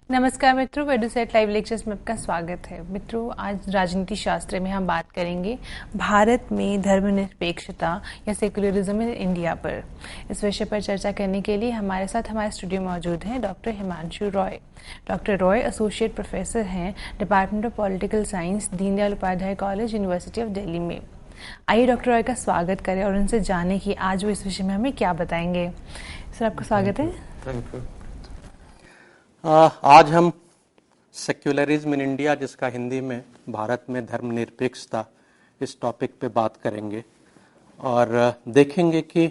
नमस्कार मित्रों, वेडुसेट live lectures में आपका स्वागत है। मित्रों, आज राजनीति शास्त्र में हम बात करेंगे भारत में धर्मनिरपेक्षता या सेकुलरिज्म इन इंडिया पर। इस विषय पर चर्चा करने के लिए हमारे साथ हमारे स्टूडियो में मौजूद हैं doctor Himanshu Roy. Doctor Roy associate professor हैं department of political science, Deendayal Upadhyaya college, university of Delhi में। आइए डॉक्टर रॉय का स्वागत करें और उनसे जाने कि आज वो इस विषय में हमें क्या बताएंगे। सर, आपका स्वागत है। Thank you. आज हम सेक्युलरिज्म इन इंडिया, जिसका हिंदी में भारत में धर्मनिरपेक्षता, इस टॉपिक पे बात करेंगे और देखेंगे कि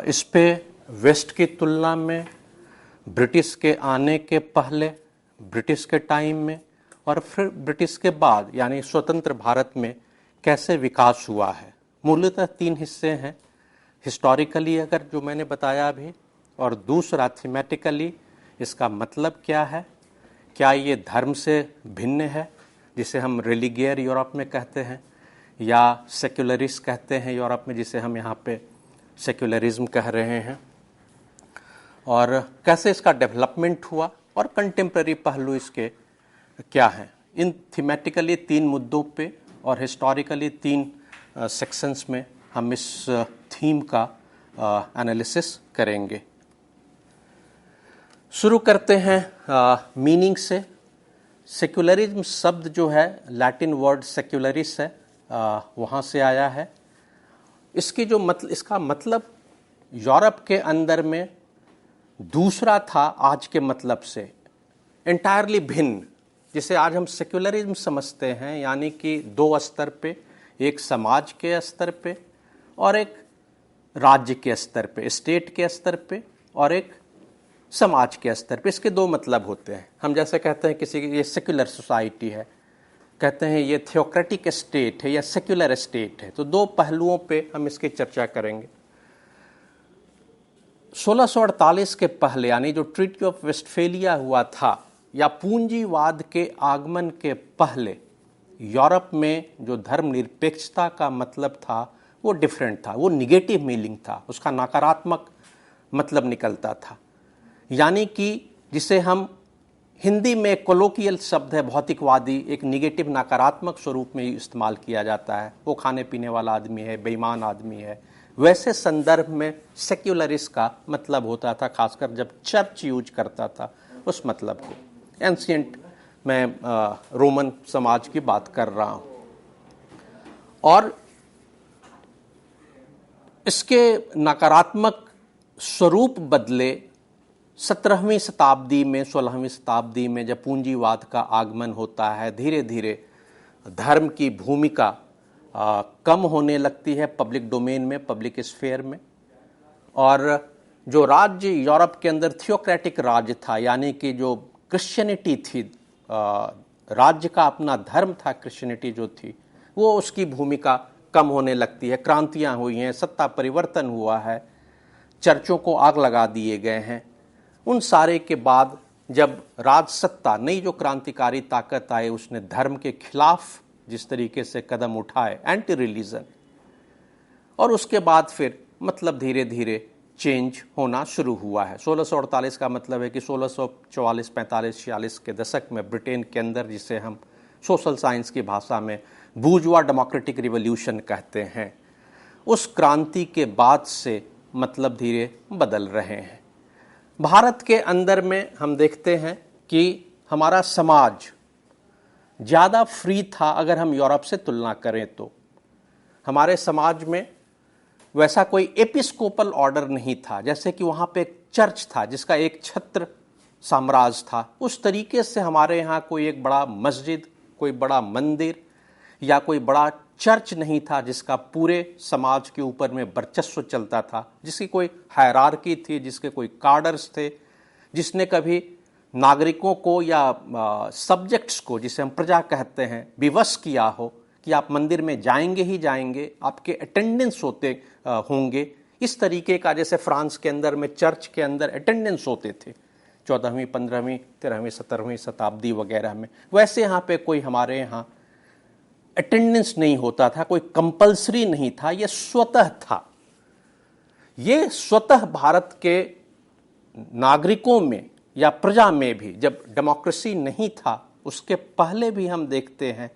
इस पे वेस्ट की तुलना में ब्रिटिश के आने के पहले, ब्रिटिश के टाइम में और फिर ब्रिटिश के बाद यानी स्वतंत्र भारत में कैसे विकास हुआ है। मूलतः 3 हिस्से हैं। हिस्टोरिकली अगर जो मैंने बताया अभी, और दूसरा थीमेटिकली इसका मतलब क्या है, क्या ये धर्म से भिन्न है जिसे हम रिलीगियर यूरोप में कहते हैं, या सेक्युलरिस्ट कहते हैं यूरोप में, जिसे हम यहाँ पे सेक्युलरिज्म कह रहे हैं, और कैसे इसका डेवलपमेंट हुआ और कंटेम्प्रेरी पहलू इसके क्या हैं। इन थीमेटिकली 3 मुद्दों पे और हिस्टोरिकली 3 सेक्शंस में हम इस थीम का एनालिसिस करेंगे। शुरू करते हैं मीनिंग से। सेक्युलरिज्म शब्द जो है लैटिन वर्ड सेक्युलरिस है, वहाँ से आया है। इसका मतलब यूरोप के अंदर में दूसरा था आज के मतलब से, एंटायरली भिन्न, जिसे आज हम सेक्युलरिज्म समझते हैं, यानी कि 2 स्तर पे, एक समाज के स्तर पे और एक राज्य के स्तर पे, स्टेट के स्तर पे और एक समाज के स्तर पे। इसके 2 मतलब होते हैं। हम जैसे कहते हैं किसी की ये सेक्युलर सोसाइटी है, कहते हैं ये थियोक्रेटिक स्टेट है या सेक्युलर स्टेट है। तो 2 पहलुओं पे हम इसकी चर्चा करेंगे। 1648 के पहले, यानी जो ट्रीटी ऑफ वेस्टफेलिया हुआ था, या पूंजीवाद के आगमन के पहले, यूरोप में जो धर्मनिरपेक्षता का मतलब था वो डिफरेंट था, वो निगेटिव मीनिंग था, उसका नकारात्मक मतलब निकलता था। यानी कि जिसे हम हिंदी में कोलोकियल शब्द है भौतिकवादी, एक निगेटिव नकारात्मक स्वरूप में इस्तेमाल किया जाता है, वो खाने पीने वाला आदमी है, बेईमान आदमी है। वैसे संदर्भ में सेक्युलरिस्ट का मतलब होता था, खासकर जब चर्च यूज करता था उस मतलब को। एंशिएंट मैं रोमन समाज की बात कर रहा हूँ। और इसके नकारात्मक स्वरूप बदले 17वीं शताब्दी में, 16वीं शताब्दी में जब पूंजीवाद का आगमन होता है, धीरे धीरे धर्म की भूमिका कम होने लगती है पब्लिक डोमेन में, पब्लिक स्फेयर में। और जो राज्य यूरोप के अंदर थियोक्रेटिक राज्य था, यानी कि जो क्रिश्चियनिटी थी, राज्य का अपना धर्म था क्रिश्चियनिटी जो थी, वो उसकी भूमिका कम होने लगती है। क्रांतियां हुई हैं, सत्ता परिवर्तन हुआ है, चर्चों को आग लगा दिए गए हैं। उन सारे के बाद जब राज सत्ता, नई जो क्रांतिकारी ताकत आए, उसने धर्म के खिलाफ जिस तरीके से कदम उठाए, एंटी रिलीजन, और उसके बाद फिर मतलब धीरे धीरे चेंज होना शुरू हुआ है। 1648 का मतलब है कि 1644, 45, 46 के दशक में ब्रिटेन के अंदर, जिसे हम सोशल साइंस की भाषा में बूर्जुआ डेमोक्रेटिक रिवॉल्यूशन कहते हैं, उस क्रांति के बाद से मतलब धीरे बदल रहे हैं। भारत के अंदर में हम देखते हैं कि हमारा समाज ज़्यादा फ्री था अगर हम यूरोप से तुलना करें तो। हमारे समाज में वैसा कोई एपिस्कोपल ऑर्डर नहीं था, जैसे कि वहाँ पे एक चर्च था जिसका एक छत्र साम्राज्य था। उस तरीके से हमारे यहाँ कोई एक बड़ा मस्जिद, कोई बड़ा मंदिर या कोई बड़ा चर्च नहीं था जिसका पूरे समाज के ऊपर में वर्चस्व चलता था, जिसकी कोई हायरार्की थी, जिसके कोई कार्डर्स थे, जिसने कभी नागरिकों को या सब्जेक्ट्स को, जिसे हम प्रजा कहते हैं, विवश किया हो कि आप मंदिर में जाएंगे ही जाएंगे, आपके अटेंडेंस होते होंगे। इस तरीके का, जैसे फ्रांस के अंदर में चर्च के अंदर अटेंडेंस होते थे 14वीं, 15वीं, 13वीं, 17वीं शताब्दी वगैरह में, वैसे यहाँ पे कोई हमारे यहाँ अटेंडेंस नहीं होता था, कोई कंपल्सरी नहीं था, यह स्वतः था। ये स्वतः भारत के नागरिकों में या प्रजा में भी, जब डेमोक्रेसी नहीं था उसके पहले भी हम देखते हैं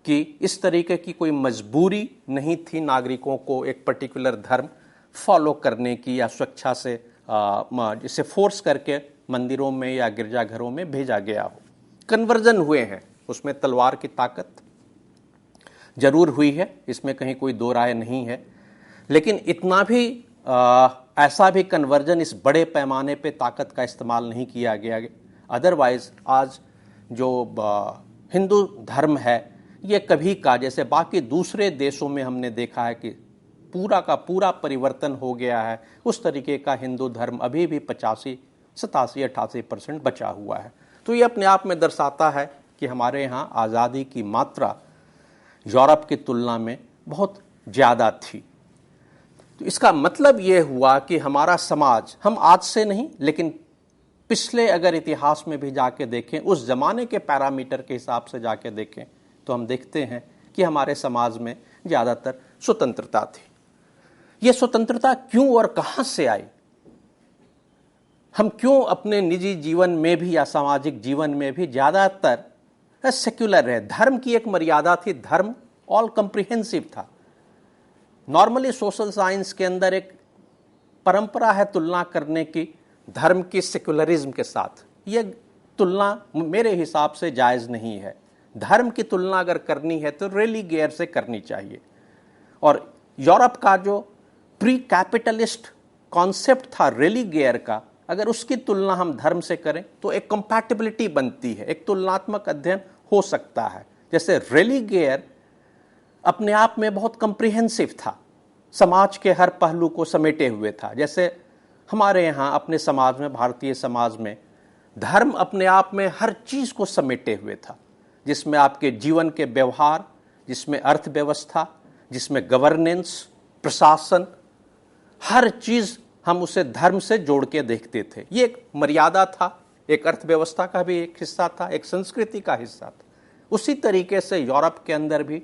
कि इस तरीके की कोई मजबूरी नहीं थी नागरिकों को एक पर्टिकुलर धर्म फॉलो करने की या स्वेच्छा से इसे फोर्स करके मंदिरों में या गिरजाघरों में भेजा गया हो। कन्वर्जन हुए हैं, उसमें तलवार की ताकत जरूर हुई है, इसमें कहीं कोई दो राय नहीं है, लेकिन इतना भी ऐसा भी कन्वर्जन इस बड़े पैमाने पे ताकत का इस्तेमाल नहीं किया गया। अदरवाइज आज जो हिंदू धर्म है ये कभी का, जैसे बाकी दूसरे देशों में हमने देखा है कि पूरा का पूरा परिवर्तन हो गया है, उस तरीके का हिंदू धर्म अभी भी 85, 87, 88% बचा हुआ है। तो ये अपने आप में दर्शाता है कि हमारे यहाँ आज़ादी की मात्रा यूरोप की तुलना में बहुत ज़्यादा थी। तो इसका मतलब ये हुआ कि हमारा समाज, हम आज से नहीं लेकिन पिछले अगर इतिहास में भी जाके देखें, उस ज़माने के पैरामीटर के हिसाब से जाके देखें तो हम देखते हैं कि हमारे समाज में ज़्यादातर स्वतंत्रता थी। ये स्वतंत्रता क्यों और कहाँ से आई? हम क्यों अपने निजी जीवन में भी या सामाजिक जीवन में भी ज़्यादातर सेक्युलर रहे? धर्म की एक मर्यादा थी, धर्म ऑल कंप्रिहेंसिव था। नॉर्मली सोशल साइंस के अंदर एक परंपरा है तुलना करने की धर्म की सेक्युलरिज्म के साथ। ये तुलना मेरे हिसाब से जायज़ नहीं है। धर्म की तुलना अगर करनी है तो रिलीगियर से करनी चाहिए। और यूरोप का जो प्री कैपिटलिस्ट कॉन्सेप्ट था रिलीगियर का, अगर उसकी तुलना हम धर्म से करें तो एक कंपैटिबिलिटी बनती है, एक तुलनात्मक अध्ययन हो सकता है। जैसे रिलीगियर अपने आप में बहुत कंप्रिहेंसिव था, समाज के हर पहलू को समेटे हुए था। जैसे हमारे यहाँ अपने समाज में, भारतीय समाज में धर्म अपने आप में हर चीज़ को समेटे हुए था, जिसमें आपके जीवन के व्यवहार, जिसमें अर्थव्यवस्था, जिसमें गवर्नेंस, प्रशासन, हर चीज़ हम उसे धर्म से जोड़ के देखते थे। ये एक मर्यादा था, एक अर्थव्यवस्था का भी एक हिस्सा था, एक संस्कृति का हिस्सा था। उसी तरीके से यूरोप के अंदर भी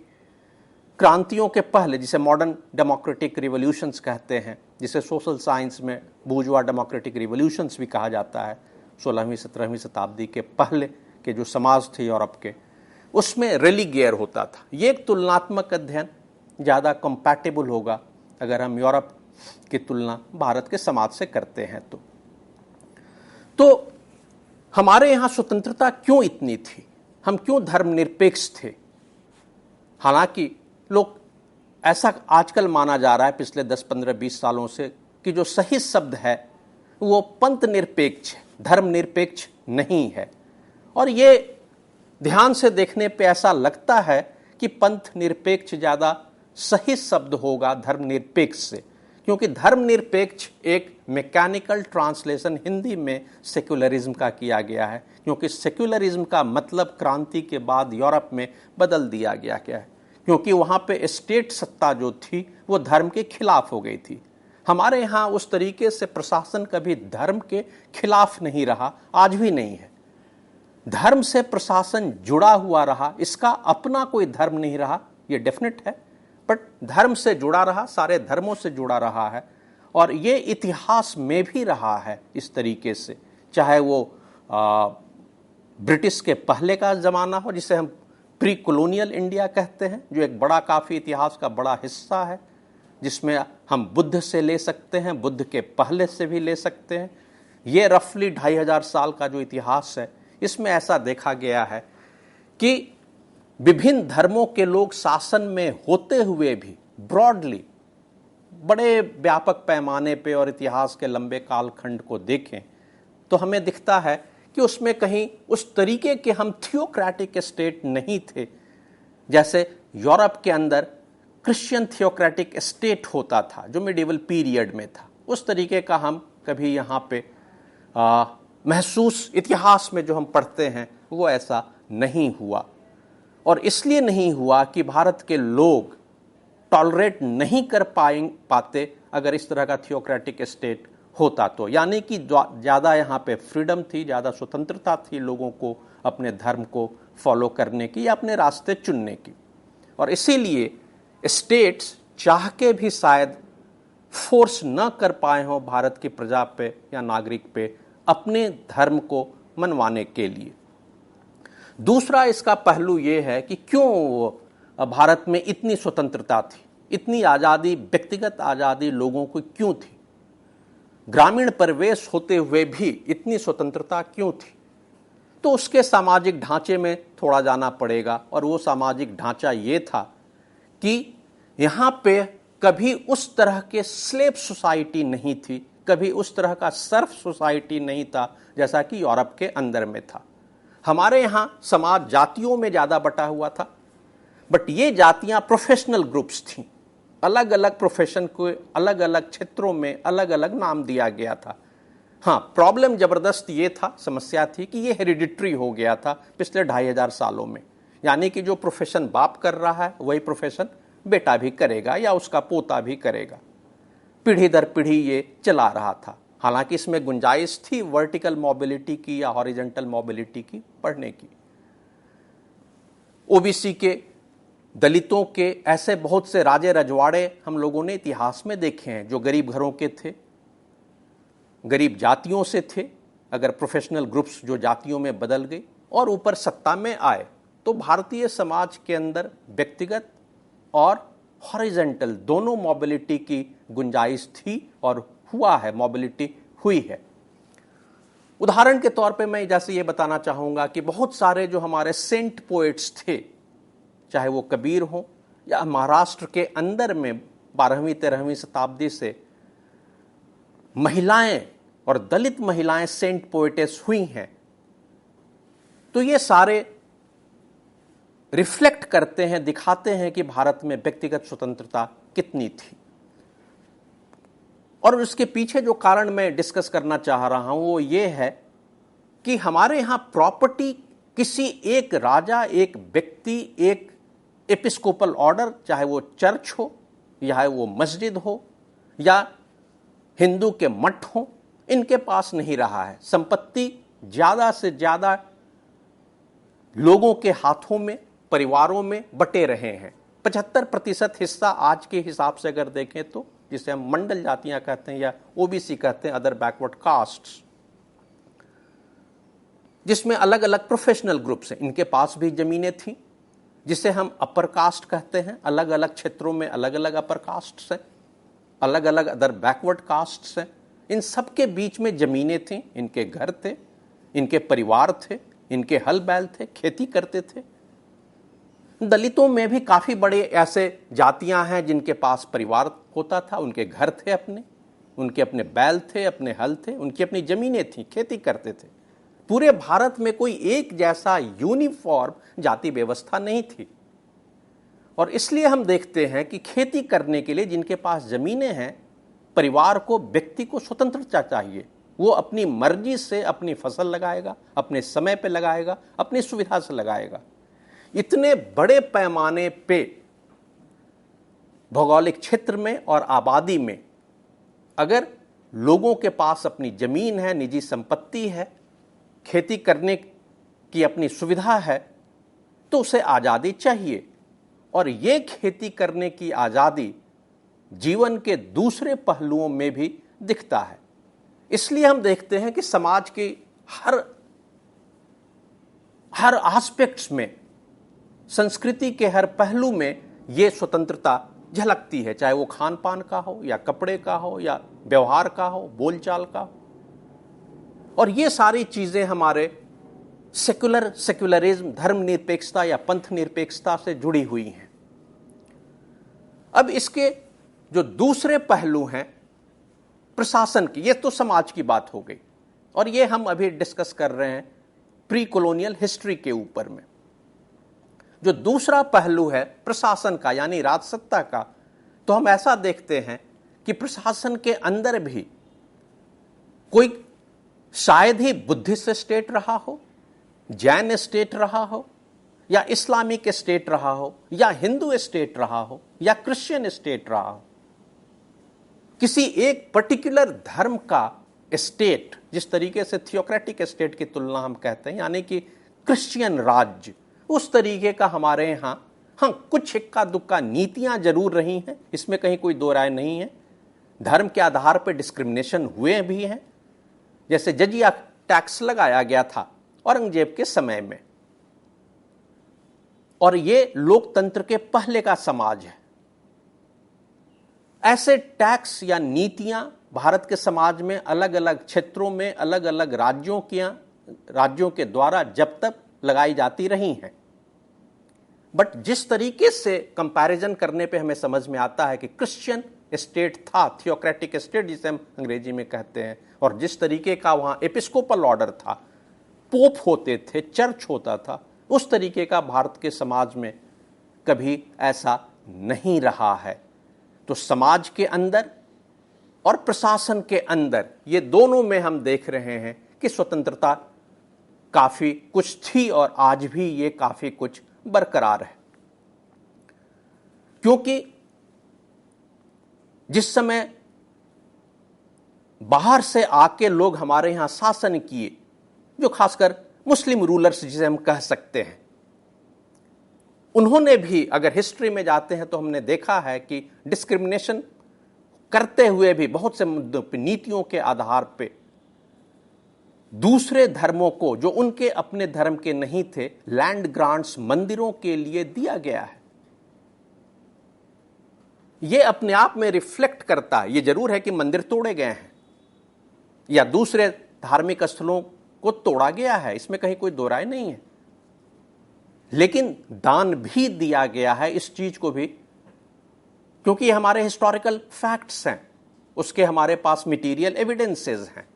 क्रांतियों के पहले, जिसे मॉडर्न डेमोक्रेटिक रिवॉल्यूशंस कहते हैं, जिसे सोशल साइंस में बूर्जुआ डेमोक्रेटिक रिवॉल्यूशंस भी कहा जाता है, 16वीं 17वीं शताब्दी के पहले के जो समाज थे यूरोप के, उसमें रिलीगियर होता था। ये एक तुलनात्मक अध्ययन ज़्यादा कंपैटिबल होगा अगर हम यूरोप की तुलना भारत के समाज से करते हैं। तो हमारे यहाँ स्वतंत्रता क्यों इतनी थी? हम क्यों धर्मनिरपेक्ष थे? हालांकि लोग, ऐसा आजकल माना जा रहा है पिछले 10, 15, 20 सालों से, कि जो सही शब्द है वो पंथ निरपेक्ष है, धर्मनिरपेक्ष नहीं है। और ये ध्यान से देखने पे ऐसा लगता है कि पंथ निरपेक्ष ज़्यादा सही शब्द होगा धर्मनिरपेक्ष से, क्योंकि धर्मनिरपेक्ष एक मैकेनिकल ट्रांसलेशन हिंदी में सेक्युलरिज्म का किया गया है, क्योंकि सेक्युलरिज्म का मतलब क्रांति के बाद यूरोप में बदल दिया गया है, क्योंकि वहाँ पे स्टेट सत्ता जो थी वो धर्म के खिलाफ हो गई थी। हमारे यहाँ उस तरीके से प्रशासन कभी धर्म के खिलाफ नहीं रहा, आज भी नहीं है। धर्म से प्रशासन जुड़ा हुआ रहा, इसका अपना कोई धर्म नहीं रहा, ये डेफिनेट है, बट धर्म से जुड़ा रहा, सारे धर्मों से जुड़ा रहा है। और ये इतिहास में भी रहा है इस तरीके से, चाहे वो ब्रिटिश के पहले का ज़माना हो, जिसे हम प्री कॉलोनियल इंडिया कहते हैं, जो एक बड़ा काफ़ी इतिहास का बड़ा हिस्सा है, जिसमें हम बुद्ध से ले सकते हैं, बुद्ध के पहले से भी ले सकते हैं। ये रफली 2500 साल का जो इतिहास है, इसमें ऐसा देखा गया है कि विभिन्न धर्मों के लोग शासन में होते हुए भी ब्रॉडली, बड़े व्यापक पैमाने पे और इतिहास के लंबे कालखंड को देखें तो हमें दिखता है कि उसमें कहीं उस तरीके के हम थियोक्रेटिक स्टेट नहीं थे जैसे यूरोप के अंदर क्रिश्चियन थियोक्रेटिक स्टेट होता था जो मिडिवल पीरियड में था। उस तरीके का हम कभी यहाँ पे महसूस, इतिहास में जो हम पढ़ते हैं वो ऐसा नहीं हुआ। और इसलिए नहीं हुआ कि भारत के लोग टॉलरेट नहीं कर पाते अगर इस तरह का थियोक्रेटिक स्टेट होता तो, यानी कि ज़्यादा यहाँ पे फ्रीडम थी, ज़्यादा स्वतंत्रता थी लोगों को अपने धर्म को फॉलो करने की या अपने रास्ते चुनने की। और इसीलिए स्टेट्स चाह के भी शायद फोर्स न कर पाए हों भारत की प्रजा पे या नागरिक पे अपने धर्म को मनवाने के लिए। दूसरा इसका पहलू ये है कि क्यों भारत में इतनी स्वतंत्रता थी, इतनी आज़ादी, व्यक्तिगत आज़ादी लोगों को क्यों थी, ग्रामीण परिवेश होते हुए भी इतनी स्वतंत्रता क्यों थी। तो उसके सामाजिक ढांचे में थोड़ा जाना पड़ेगा, और वो सामाजिक ढांचा ये था कि यहाँ पे कभी उस तरह के स्लेव सोसाइटी नहीं थी, कभी उस तरह का सर्फ सोसाइटी नहीं था जैसा कि यूरोप के अंदर में था। हमारे यहाँ समाज जातियों में ज़्यादा बटा हुआ था, बट ये जातियाँ प्रोफेशनल ग्रुप्स थीं। अलग अलग प्रोफेशन को अलग अलग क्षेत्रों में अलग अलग नाम दिया गया था। हाँ, प्रॉब्लम ज़बरदस्त ये था, समस्या थी कि ये हेरिडिटरी हो गया था पिछले 2500 सालों में। यानी कि जो प्रोफेशन बाप कर रहा है वही प्रोफेशन बेटा भी करेगा या उसका पोता भी करेगा। पीढ़ी दर पीढ़ी ये चला रहा था। हालांकि इसमें गुंजाइश थी वर्टिकल मोबिलिटी की या हॉरिजेंटल मोबिलिटी की, पढ़ने की। ओबीसी के, दलितों के ऐसे बहुत से राजे रजवाड़े हम लोगों ने इतिहास में देखे हैं जो गरीब घरों के थे, गरीब जातियों से थे। अगर प्रोफेशनल ग्रुप्स जो जातियों में बदल गई और ऊपर सत्ता में आए, तो भारतीय समाज के अंदर व्यक्तिगत और हॉरिजेंटल दोनों मोबिलिटी की गुंजाइश थी और हुआ है, मोबिलिटी हुई है। उदाहरण के तौर पे मैं जैसे ये बताना चाहूँगा कि बहुत सारे जो हमारे सेंट पोएट्स थे, चाहे वो कबीर हो या महाराष्ट्र के अंदर में 12वीं-13वीं शताब्दी से महिलाएं और दलित महिलाएं सेंट पोएटेस हुई हैं, तो ये सारे रिफ्लेक्ट करते हैं, दिखाते हैं कि भारत में व्यक्तिगत स्वतंत्रता कितनी थी। और उसके पीछे जो कारण मैं डिस्कस करना चाह रहा हूं वो ये है कि हमारे यहां प्रॉपर्टी किसी एक राजा, एक व्यक्ति, एक एपिस्कोपल ऑर्डर, चाहे वो चर्च हो या वो मस्जिद हो या हिंदू के मठ हो, इनके पास नहीं रहा है। संपत्ति ज्यादा से ज्यादा लोगों के हाथों में, परिवारों में बटे रहे हैं। 75% हिस्सा आज के हिसाब से अगर देखें तो, जिसे हम मंडल जातियां कहते हैं या ओबीसी कहते हैं, अदर बैकवर्ड कास्ट्स, जिसमें अलग अलग प्रोफेशनल ग्रुप्स हैं, इनके पास भी जमीनें थीं। जिसे हम अपर कास्ट कहते हैं, अलग अलग क्षेत्रों में अलग अलग अपर कास्ट्स हैं, अलग अलग अदर बैकवर्ड कास्ट्स हैं। इन सब के बीच में जमीनें थीं, इनके घर थे, इनके परिवार थे, इनके हल बैल थे, खेती करते थे। दलितों में भी काफी बड़े ऐसे जातियां हैं जिनके पास परिवार होता था, उनके घर थे अपने, उनके अपने बैल थे, अपने हल थे, उनकी अपनी जमीनें थीं, खेती करते थे। पूरे भारत में कोई एक जैसा यूनिफॉर्म जाति व्यवस्था नहीं थी। और इसलिए हम देखते हैं कि खेती करने के लिए जिनके पास जमीनें हैं, परिवार को, व्यक्ति को स्वतंत्रता चाहिए। वो अपनी मर्जी से अपनी फसल लगाएगा, अपने समय पे लगाएगा, अपनी सुविधा से लगाएगा। इतने बड़े पैमाने पे भौगोलिक क्षेत्र में और आबादी में अगर लोगों के पास अपनी जमीन है, निजी संपत्ति है, खेती करने की अपनी सुविधा है, तो उसे आज़ादी चाहिए। और ये खेती करने की आज़ादी जीवन के दूसरे पहलुओं में भी दिखता है। इसलिए हम देखते हैं कि समाज की हर एस्पेक्ट्स में, संस्कृति के हर पहलू में ये स्वतंत्रता झलकती है, चाहे वो खान पान का हो या कपड़े का हो या व्यवहार का हो, बोलचाल का हो। और ये सारी चीजें हमारे सेक्युलरिज्म, धर्मनिरपेक्षता या पंथ निरपेक्षता से जुड़ी हुई हैं। अब इसके जो दूसरे पहलू हैं प्रशासन की, ये तो समाज की बात हो गई, और ये हम अभी डिस्कस कर रहे हैं प्री कॉलोनियल हिस्ट्री के ऊपर में। जो दूसरा पहलू है प्रशासन का, यानी राजसत्ता का, तो हम ऐसा देखते हैं कि प्रशासन के अंदर भी कोई शायद ही बुद्धिस्ट स्टेट रहा हो, जैन स्टेट रहा हो, या इस्लामिक स्टेट रहा हो, या हिंदू स्टेट रहा हो, या क्रिश्चियन स्टेट रहा हो। किसी एक पर्टिकुलर धर्म का स्टेट, जिस तरीके से थियोक्रेटिक स्टेट की तुलना हम कहते हैं, यानी कि क्रिश्चियन राज्य, उस तरीके का हमारे यहाँ कुछ इक्का दुक्का नीतियां जरूर रही हैं, इसमें कहीं कोई दो राय नहीं है। धर्म के आधार पर डिस्क्रिमिनेशन हुए भी हैं, जैसे जजिया टैक्स लगाया गया था औरंगजेब के समय में, और ये लोकतंत्र के पहले का समाज है। ऐसे टैक्स या नीतियां भारत के समाज में अलग अलग क्षेत्रों में अलग अलग राज्यों के द्वारा जब तक लगाई जाती रही हैं। बट जिस तरीके से कंपैरिजन करने पे हमें समझ में आता है कि क्रिश्चियन स्टेट था, थियोक्रेटिक स्टेट जिसे हम अंग्रेजी में कहते हैं, और जिस तरीके का वहां एपिस्कोपल ऑर्डर था, पोप होते थे, चर्च होता था, उस तरीके का भारत के समाज में कभी ऐसा नहीं रहा है। तो समाज के अंदर और प्रशासन के अंदर, ये दोनों में हम देख रहे हैं कि स्वतंत्रता काफी कुछ थी और आज भी ये काफी कुछ बरकरार है। क्योंकि जिस समय बाहर से आके लोग हमारे यहां शासन किए, जो खासकर मुस्लिम रूलर्स जिसे हम कह सकते हैं, उन्होंने भी, अगर हिस्ट्री में जाते हैं तो हमने देखा है कि डिस्क्रिमिनेशन करते हुए भी बहुत से नीतियों के आधार पे दूसरे धर्मों को, जो उनके अपने धर्म के नहीं थे, लैंड ग्रांट्स मंदिरों के लिए दिया गया है। यह अपने आप में रिफ्लेक्ट करता है। यह जरूर है कि मंदिर तोड़े गए हैं या दूसरे धार्मिक स्थलों को तोड़ा गया है, इसमें कहीं कोई दो राय नहीं है, लेकिन दान भी दिया गया है इस चीज को भी, क्योंकि ये हमारे हिस्टोरिकल फैक्ट्स हैं, उसके हमारे पास मटेरियल एविडेंसेस हैं।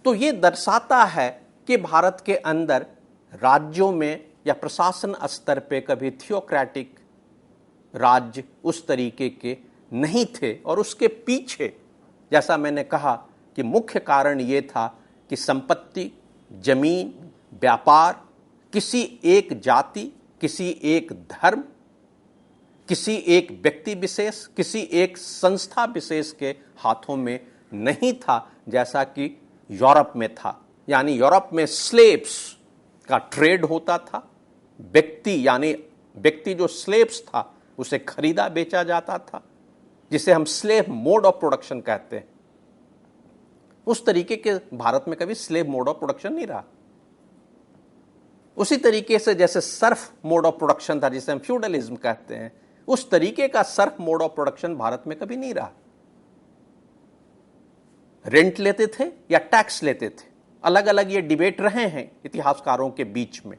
तो ये दर्शाता है कि भारत के अंदर राज्यों में या प्रशासन स्तर पे कभी थियोक्रेटिक राज्य उस तरीके के नहीं थे। और उसके पीछे, जैसा मैंने कहा, कि मुख्य कारण ये था कि संपत्ति, जमीन, व्यापार किसी एक जाति, किसी एक धर्म, किसी एक व्यक्ति विशेष, किसी एक संस्था विशेष के हाथों में नहीं था, जैसा कि यूरोप में था। यानी यूरोप में स्लेव्स का ट्रेड होता था। व्यक्ति जो स्लेव्स था उसे खरीदा बेचा जाता था, जिसे हम स्लेव मोड ऑफ प्रोडक्शन कहते हैं। उस तरीके के भारत में कभी स्लेव मोड ऑफ प्रोडक्शन नहीं रहा। उसी तरीके से जैसे सर्फ मोड ऑफ प्रोडक्शन था, जिसे हम फ्यूडलिज्म कहते हैं, उस तरीके का Surf mode of production Bharat में कभी नहीं रहा। रेंट लेते थे या टैक्स लेते थे, अलग अलग ये डिबेट रहे हैं इतिहासकारों के बीच में,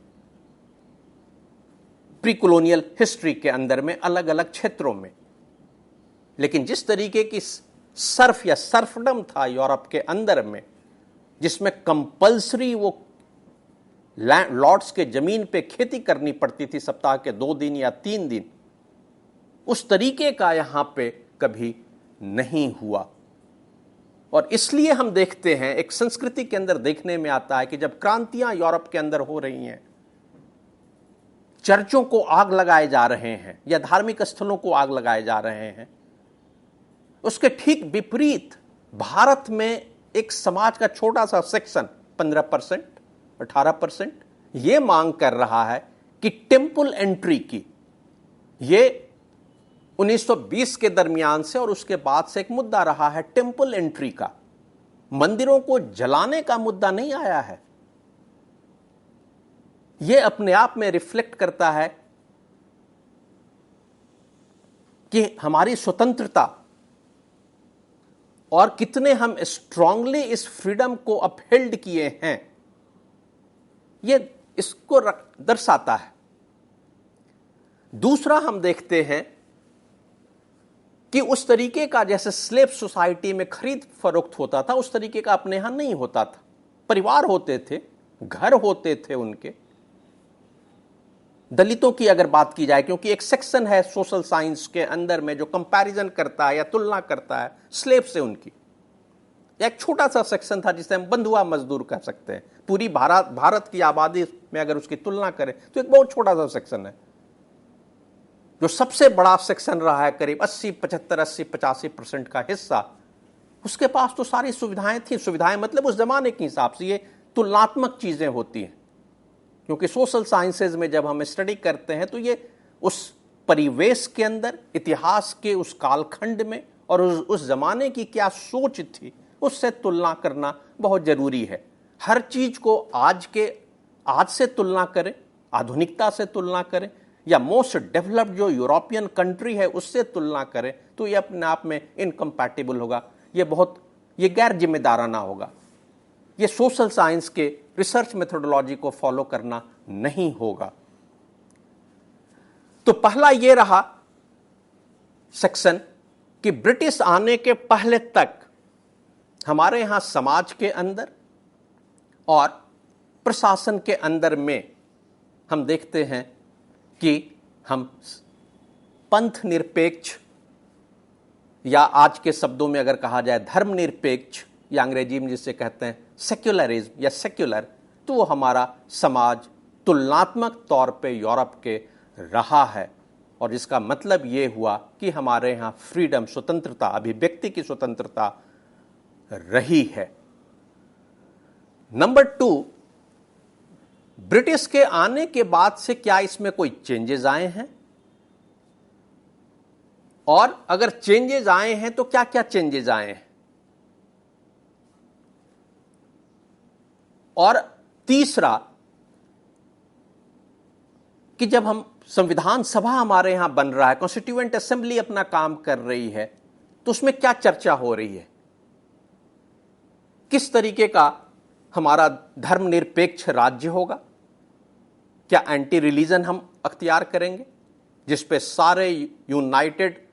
प्री कॉलोनियल हिस्ट्री के अंदर में अलग अलग क्षेत्रों में। लेकिन जिस तरीके की सर्फ या सर्फडम था यूरोप के अंदर में, जिसमें कंपल्सरी वो लॉर्ड्स के जमीन पे खेती करनी पड़ती थी सप्ताह के 2 दिन या 3 दिन, उस तरीके का यहां पे कभी नहीं हुआ। और इसलिए हम देखते हैं, एक संस्कृति के अंदर देखने में आता है कि जब क्रांतियां यूरोप के अंदर हो रही हैं, चर्चों को आग लगाए जा रहे हैं या धार्मिक स्थलों को आग लगाए जा रहे हैं, उसके ठीक विपरीत भारत में एक समाज का छोटा सा सेक्शन 15%, 18% ये मांग कर रहा है कि टेंपल एंट्री की। ये 1920 के दरमियान से और उसके बाद से एक मुद्दा रहा है टेंपल एंट्री का। मंदिरों को जलाने का मुद्दा नहीं आया है। यह अपने आप में रिफ्लेक्ट करता है कि हमारी स्वतंत्रता और कितने हम स्ट्रांगली इस फ्रीडम को अपहेल्ड किए हैं, यह इसको दर्शाता है। दूसरा हम देखते हैं कि उस तरीके का जैसे स्लेव सोसाइटी में खरीद फरोख्त होता था, उस तरीके का अपने यहां नहीं होता था। परिवार होते थे, घर होते थे उनके। दलितों की अगर बात की जाए, क्योंकि एक सेक्शन है सोशल साइंस के अंदर में जो कंपैरिजन करता है या तुलना करता है स्लेव से उनकी, एक छोटा सा सेक्शन था जिसे हम बंधुआ मजदूर कह सकते हैं। पूरी भारत की आबादी में अगर उसकी तुलना करें तो एक बहुत छोटा सा सेक्शन है। जो सबसे बड़ा सेक्शन रहा है, करीब 80-85% का हिस्सा, उसके पास तो सारी सुविधाएं थी। सुविधाएं मतलब उस जमाने के हिसाब से ये तुलनात्मक चीजें होती हैं, क्योंकि सोशल साइंसेज में जब हम स्टडी करते हैं तो ये उस परिवेश के अंदर, इतिहास के उस कालखंड में और उस जमाने की क्या सोच थी उससे तुलना करना बहुत जरूरी है। हर चीज को आज से तुलना करें, आधुनिकता से तुलना करें, या मोस्ट डेवलप्ड जो यूरोपियन कंट्री है उससे तुलना करें, तो ये अपने आप में इनकम्पैटिबल होगा। ये गैर जिम्मेदाराना होगा। ये सोशल साइंस के रिसर्च मेथोडोलॉजी को फॉलो करना नहीं होगा। तो पहला ये रहा सेक्शन कि ब्रिटिश आने के पहले तक हमारे यहां समाज के अंदर और प्रशासन के अंदर में हम देखते हैं कि हम पंथ निरपेक्ष, या आज के शब्दों में अगर कहा जाए धर्मनिरपेक्ष, या अंग्रेजी में जिसे कहते हैं सेक्युलरिज्म या सेक्युलर, तो वो हमारा समाज तुलनात्मक तौर पे यूरोप के रहा है। और इसका मतलब ये हुआ कि हमारे यहाँ फ्रीडम, स्वतंत्रता, अभिव्यक्ति की स्वतंत्रता रही है। नंबर 2, ब्रिटिश के आने के बाद से क्या इसमें कोई चेंजेस आए हैं, और अगर चेंजेस आए हैं तो क्या क्या चेंजेस आए हैं। और तीसरा कि जब हम संविधान सभा हमारे यहां बन रहा है, कॉन्स्टिट्यूएंट असेंबली अपना काम कर रही है, तो उसमें क्या चर्चा हो रही है, किस तरीके का हमारा धर्मनिरपेक्ष राज्य होगा, क्या एंटी रिलीजन हम अख्तियार करेंगे जिसपे सारे यूनाइटेड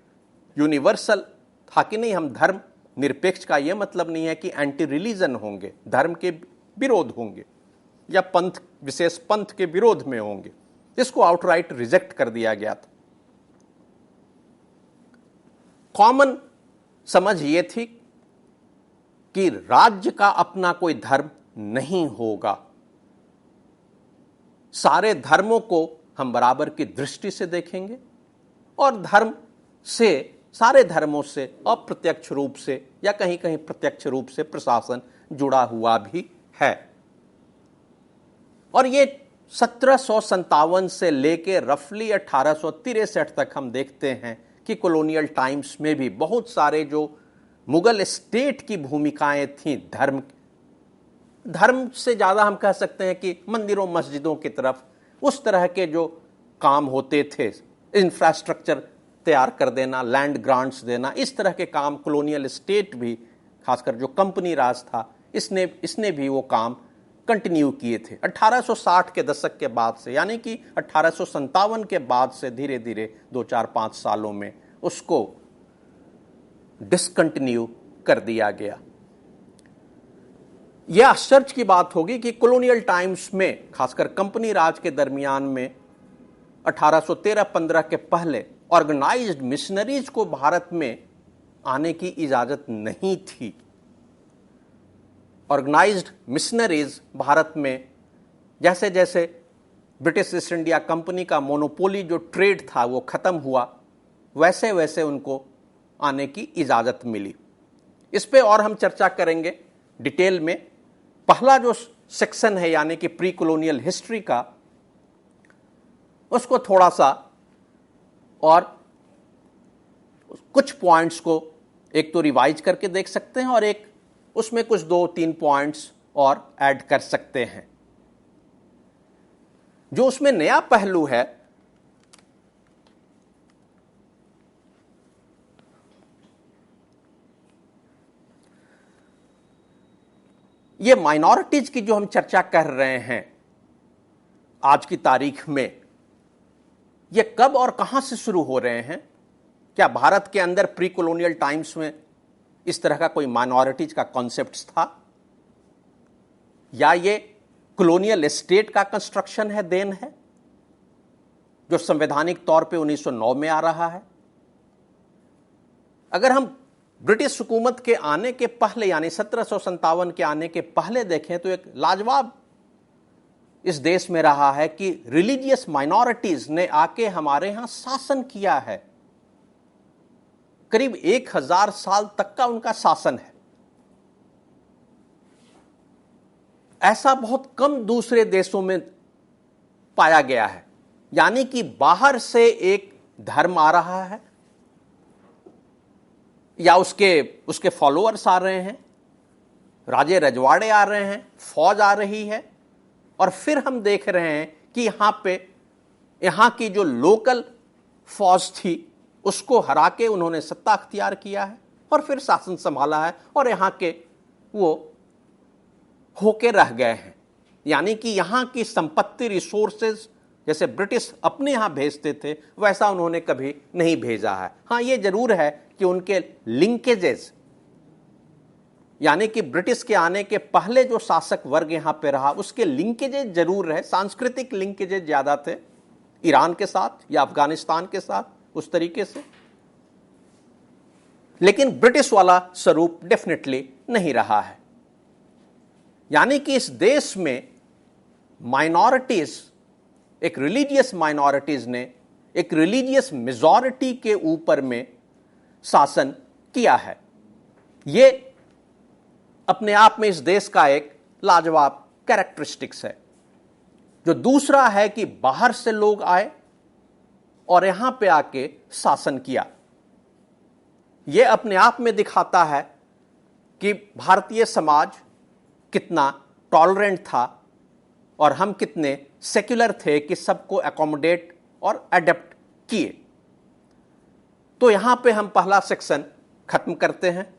यूनिवर्सल था कि नहीं, हम धर्म निरपेक्ष का यह मतलब नहीं है कि एंटी रिलीजन होंगे, धर्म के विरोध होंगे या पंथ, विशेष पंथ के विरोध में होंगे। इसको आउटराइट रिजेक्ट कर दिया गया था। कॉमन समझ यह थी कि राज्य का अपना कोई धर्म नहीं होगा, सारे धर्मों को हम बराबर की दृष्टि से देखेंगे, और धर्म से, सारे धर्मों से अप्रत्यक्ष रूप से या कहीं कहीं प्रत्यक्ष रूप से प्रशासन जुड़ा हुआ भी है। और ये 1757 से लेके रफली 1863 तक हम देखते हैं कि कॉलोनियल टाइम्स में भी बहुत सारे जो मुगल स्टेट की भूमिकाएं थीं धर्म से ज्यादा हम कह सकते हैं कि मंदिरों मस्जिदों की तरफ, उस तरह के जो काम होते थे, इंफ्रास्ट्रक्चर तैयार कर देना, लैंड ग्रांट्स देना, इस तरह के काम कॉलोनियल स्टेट भी, खासकर जो कंपनी राज था, इसने भी वो काम कंटिन्यू किए थे। 1860 के दशक के बाद से, यानी कि 1857 के बाद से धीरे धीरे 2-4-5 सालों में उसको डिसकंटिन्यू कर दिया गया। यह आश्चर्य की बात होगी कि कॉलोनियल टाइम्स में, खासकर कंपनी राज के दरमियान में, 1813-15 के पहले ऑर्गेनाइज्ड मिशनरीज को भारत में आने की इजाजत नहीं थी। ऑर्गेनाइज्ड मिशनरीज भारत में, जैसे जैसे ब्रिटिश ईस्ट इंडिया कंपनी का मोनोपोली जो ट्रेड था वो खत्म हुआ, वैसे वैसे उनको आने की इजाजत मिली। इस पे और हम चर्चा करेंगे डिटेल में। पहला जो सेक्शन है यानी कि प्री कॉलोनियल हिस्ट्री का, उसको थोड़ा सा और कुछ पॉइंट्स को एक तो रिवाइज करके देख सकते हैं, और एक उसमें कुछ 2-3 पॉइंट्स और ऐड कर सकते हैं। जो उसमें नया पहलू है, ये माइनॉरिटीज की जो हम चर्चा कर रहे हैं आज की तारीख में, ये कब और कहां से शुरू हो रहे हैं? क्या भारत के अंदर प्री कॉलोनियल टाइम्स में इस तरह का कोई माइनॉरिटीज का कॉन्सेप्ट था, या ये कॉलोनियल स्टेट का कंस्ट्रक्शन है, देन है, जो संवैधानिक तौर पे 1909 में आ रहा है? अगर हम ब्रिटिश हुकूमत के आने के पहले यानी 1757 के आने के पहले देखें तो एक लाजवाब इस देश में रहा है कि रिलीजियस माइनॉरिटीज ने आके हमारे यहां शासन किया है। करीब 1000 साल तक का उनका शासन है। ऐसा बहुत कम दूसरे देशों में पाया गया है। यानी कि बाहर से एक धर्म आ रहा है या उसके फॉलोअर्स आ रहे हैं, राजे रजवाड़े आ रहे हैं, फौज आ रही है, और फिर हम देख रहे हैं कि यहां की जो लोकल फौज थी उसको हरा के उन्होंने सत्ता अख्तियार किया है और फिर शासन संभाला है और यहां के वो होके रह गए हैं। यानी कि यहां की संपत्ति, रिसोर्सेज जैसे ब्रिटिश अपने यहां भेजते थे वैसा उन्होंने कभी नहीं भेजा है। हां, ये जरूर है कि उनके लिंकेजेस, यानी कि ब्रिटिश के आने के पहले जो शासक वर्ग यहां पे रहा उसके लिंकेजेस जरूर रहे, सांस्कृतिक लिंकेजेस ज्यादा थे ईरान के साथ या अफगानिस्तान के साथ, उस तरीके से। लेकिन ब्रिटिश वाला स्वरूप डेफिनेटली नहीं रहा है। यानी कि इस देश में माइनॉरिटीज, एक रिलीजियस माइनॉरिटीज ने एक रिलीजियस मेजॉरिटी के ऊपर में शासन किया है। ये अपने आप में इस देश का एक लाजवाब कैरेक्टरिस्टिक्स है। जो दूसरा है कि बाहर से लोग आए और यहां पे आके शासन किया। यह अपने आप में दिखाता है कि भारतीय समाज कितना टॉलरेंट था और हम कितने सेक्युलर थे कि सबको एकोमोडेट और अडेप्ट किए। तो यहां पे हम पहला सेक्शन खत्म करते हैं।